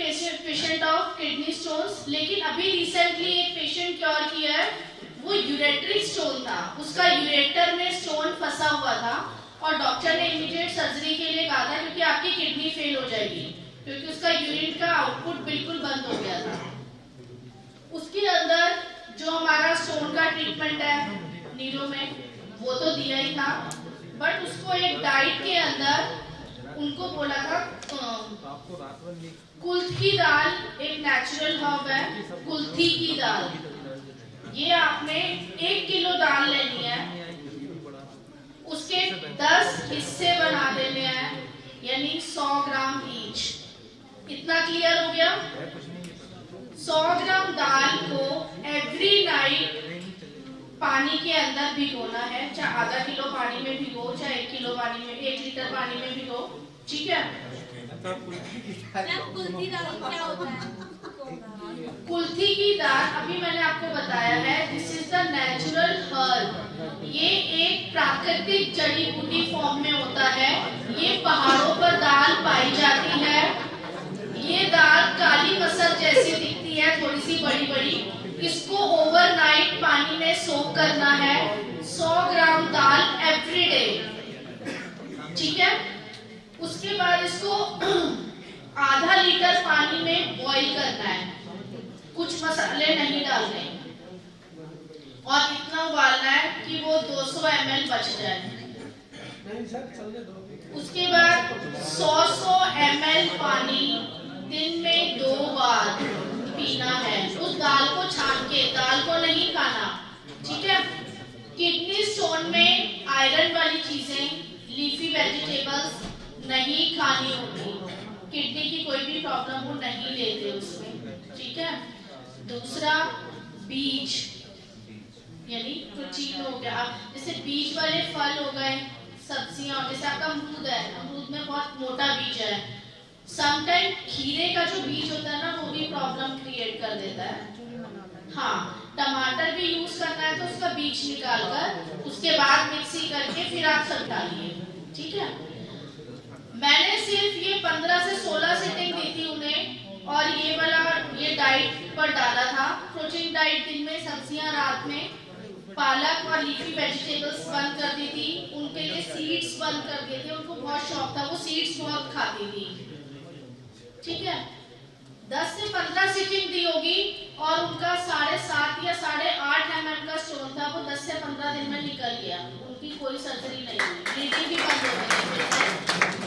patient of kidney stones, लेकिन अभी रिसेंटली एक पेशेंट क्योर किया है, वो यूरेटरी स्टोन था, उसका यूरेटर में स्टोन फंसा हुआ था और डॉक्टर ने इमीडिएट सर्जरी के लिए कहा था, क्योंकि आपकी किडनी फेल हो जाएगी, क्योंकि उसका यूरिन का आउटपुट बिल्कुल बंद हो गया था। उसके अंदर जो हमारा स्टोन का ट्रीटमेंट है नीरो में, वो तो दिया ही था, बट उसको एक डाइट के अंदर उनको बोला था कुल्थ की दाल, एक नेचुरल हर्ब है कुल्थी की दाल, ये आपने 1 किलो दाल लेनी है, उसके 10 हिस्से बना देने हैं, यानी 100 ग्राम ईच। इतना क्लियर हो गया। 100 ग्राम दाल को एवरी नाइट पानी के अंदर भिगोना है, चाहे आधा किलो पानी में भिगो, चाहे 1 किलो पानी में, 1 लीटर पानी में भिगो, ठीक है।
कुल्थी दाल क्या होता है?
कुल्थी की दाल अभी मैंने आपको बताया है, this is the natural herb, ये एक प्राकृतिक जड़ी बूटी फॉर्म में होता है, ये पहाड़ों पर दाल पाई जाती है, ये दाल काली मसर जैसी दिखती है, थोड़ी सी बड़ी बड़ी, इसको ओवरनाइट पानी में सोक करना है, 100 ग्राम दाल एवरी डे, ठीक है। उसके बाद इसको आधा लीटर पानी में बॉईल करना है, कुछ मसाले नहीं डालने, और इतना उबालना है कि वो 200 ml बच जाए। उसके बाद 100 ml पानी दिन में 2 बार पीना है, उस दाल को छान के, दाल को नहीं खाना, ठीक है। किडनी स्टोन में आयरन वाली चीजें, लीफी वेजिटेबल्स नहीं खानी होती, किडनी की कोई भी प्रॉब्लम वो नहीं लेते उसमें, ठीक है। दूसरा बीज, यानी प्रोटीन हो गया, जैसे बीज वाले फल हो गए, सब्जियां, जैसे आपका अमरूद है, अमरूद में बहुत मोटा बीज है, समटाइम खीरे का जो बीज होता है ना, वो भी प्रॉब्लम क्रिएट कर देता है। हाँ, टमाटर भी यूज करना है तो उसका बीज निकाल कर उसके बाद मिक्सी करके फिर आप सब डालिए, ठीक है। मैंने सिर्फ ये 15 से 16 सिटिंग दी थी उन्हें, और ये वाला ये डाइट पर डाला था, प्रोटीन डाइट दिन में, सब्जियां रात में, पालक और लीफी वेजिटेबल्स बंद कर दी थी, उनके लिए सीड्स बंद कर दिए थे, उनको बहुत शौक था, वो सीड्स बहुत खाती थी, ठीक है। 10 से 15 सिटिंग दी होगी और उनका 7.5 या 8.5 mm का स्टोन था, वो 10 से 15 दिन में निकल गया, उनकी कोई सर्जरी नहीं हुई, ब्लीडिंग भी बंद हो गई,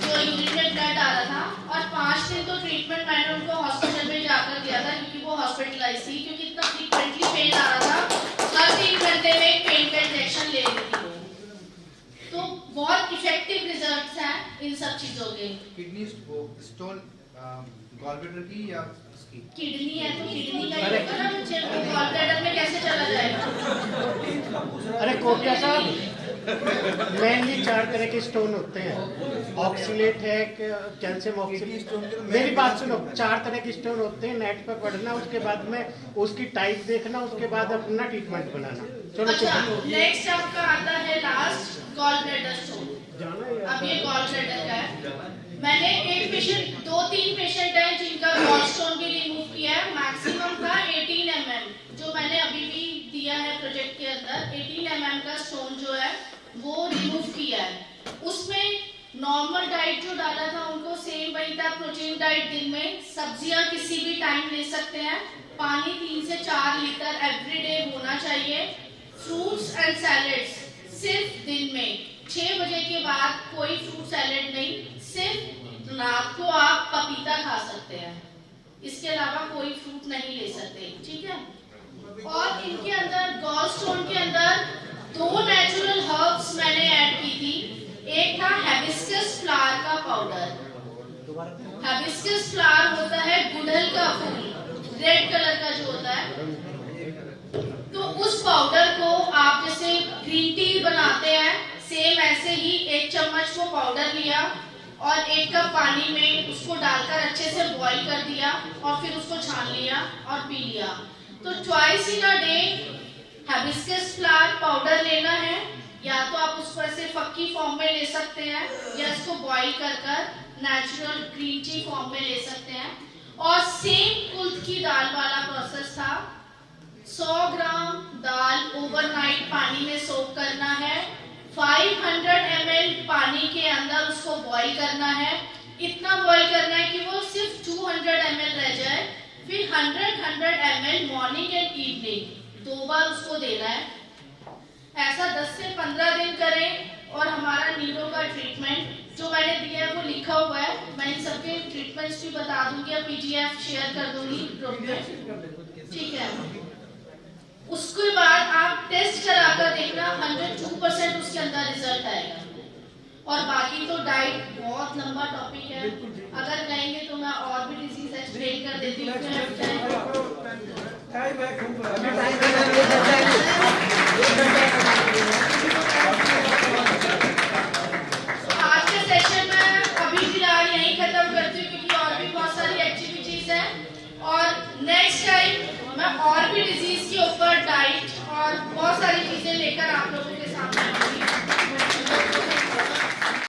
जो यूरिन में ब्लड आ रहा था, और 5 दिन तो ट्रीटमेंट मैंने उनको हॉस्पिटल में जाकर दिया था, क्योंकि वो हॉस्पिटलाइज थी, क्योंकि इतना फ्रीक्वेंटली पेन आ रहा था, हर 3 घंटे में पेन का इंजेक्शन ले रही थी, तो बहुत इफेक्टिव रिजल्ट्स हैं इन सब चीजों के।
किडनी स्टोन गॉलब्लैडर की या इसकी?
किडनी है तो किडनी का ही होगा ना बच्चे को, गॉलब्लैडर में कैसे चला जाएगा?
अरे कोटिया साहब, मेनली 4 तरह के स्टोन होते हैं। ऑक्सीलेट है, कैल्शियम ऑक्सीलेट। मेरी बात सुनो, 4 तरह के स्टोन होते हैं। नेट पे पढ़ना, उसके बाद में उसकी टाइप देखना, उसके बाद अपना ट्रीटमेंट बनाना। चलो
अच्छा, नेक्स्ट आपका आता है लास्ट गॉलब्लैडर स्टोन। अब ये गॉलब्लैडर का है। मैंने एक पेशेंट, 2-3 पेशेंट हैं जिनका गॉल स्टोन भी रिमूव किया है। मैक्सिमम था 18 mm, जो मैंने अभी भी दिया है प्रोजेक्ट के अंदर। 18 mm का स्टोन जो है वो रिमूव किया है। उसमें नॉर्मल डाइट जो डाला था उनको सेम वही था। प्रोटीन डाइट दिन में, सब्जियां किसी भी टाइम ले सकते हैं, पानी 3 से 4 लीटर एवरीडे होना चाहिए। फ्रूट्स एंड सैलेड्स सिर्फ दिन में 6 बजे के बाद कोई फ्रूट सैलेड नहीं, सिर्फ रात को आप पपीता खा सकते हैं, इसके अलावा कोई फ्रूट नहीं ले सकते, ठीक है। और इनके अंदर गॉल स्टोन के अंदर 2 नेचुरल हर्ब्स मैंने ऐड की थी। एक था हैबिस्कस फ्लावर का पाउडर। हैबिस्कस फ्लावर होता है गुड़हल का फूल, रेड कलर का जो होता है। तो उस पाउडर को आप जैसे ग्रीन टी बनाते हैं, सेम ऐसे ही 1 चम्मच वो पाउडर लिया और 1 कप पानी में उसको डालकर अच्छे से बॉईल कर दिया और फिर उसको छान लिया और पी लिया। तो twice in a day hibiscus flower powder लेना है, या तो आप उसको ऐसे फक्की फॉर्म में ले सकते हैं या इसको बॉईल कर नेचुरल ग्रीन टी फॉर्म में ले सकते हैं। और सेम कुल्थ की दाल वाला प्रोसेस था। 100 ग्राम दाल ओवरनाइट पानी में सोक करना है। 500 ml पानी के अंदर उसको बॉईल करना है। इतना बॉईल करना है कि वो सिर्फ 200 ml रह जाए। फिर 100 ml मॉर्निंग एंड इवनिंग 2 बार उसको देना है। ऐसा 10 से 15 दिन करें और हमारा नीरो का ट्रीटमेंट जो मैंने दिया है वो लिखा हुआ है। मैं इन सबके ट्रीटमेंट्स भी बता दूंगी, PDF शेयर कर दूंगी ग्रुप में, ठीक है। उसके बाद आप टेस्ट कराकर देखना, 102% उसके अंदर रिजल्ट आएगा। और बाकी तो डाइट बहुत लंबा टॉपिक है, अगर कहेंगे तो मैं और भी डिजीज एक्सप्लेन कर देती हूँ। आज के सेशन में अभी फिलहाल यहीं खत्म करती हूँ क्योंकि और भी बहुत सारी एक्टिविटीज हैं। और नेक्स्ट टाइम मैं और भी डिजीज के ऊपर डाइट और बहुत सारी चीजें लेकर आप लोगों के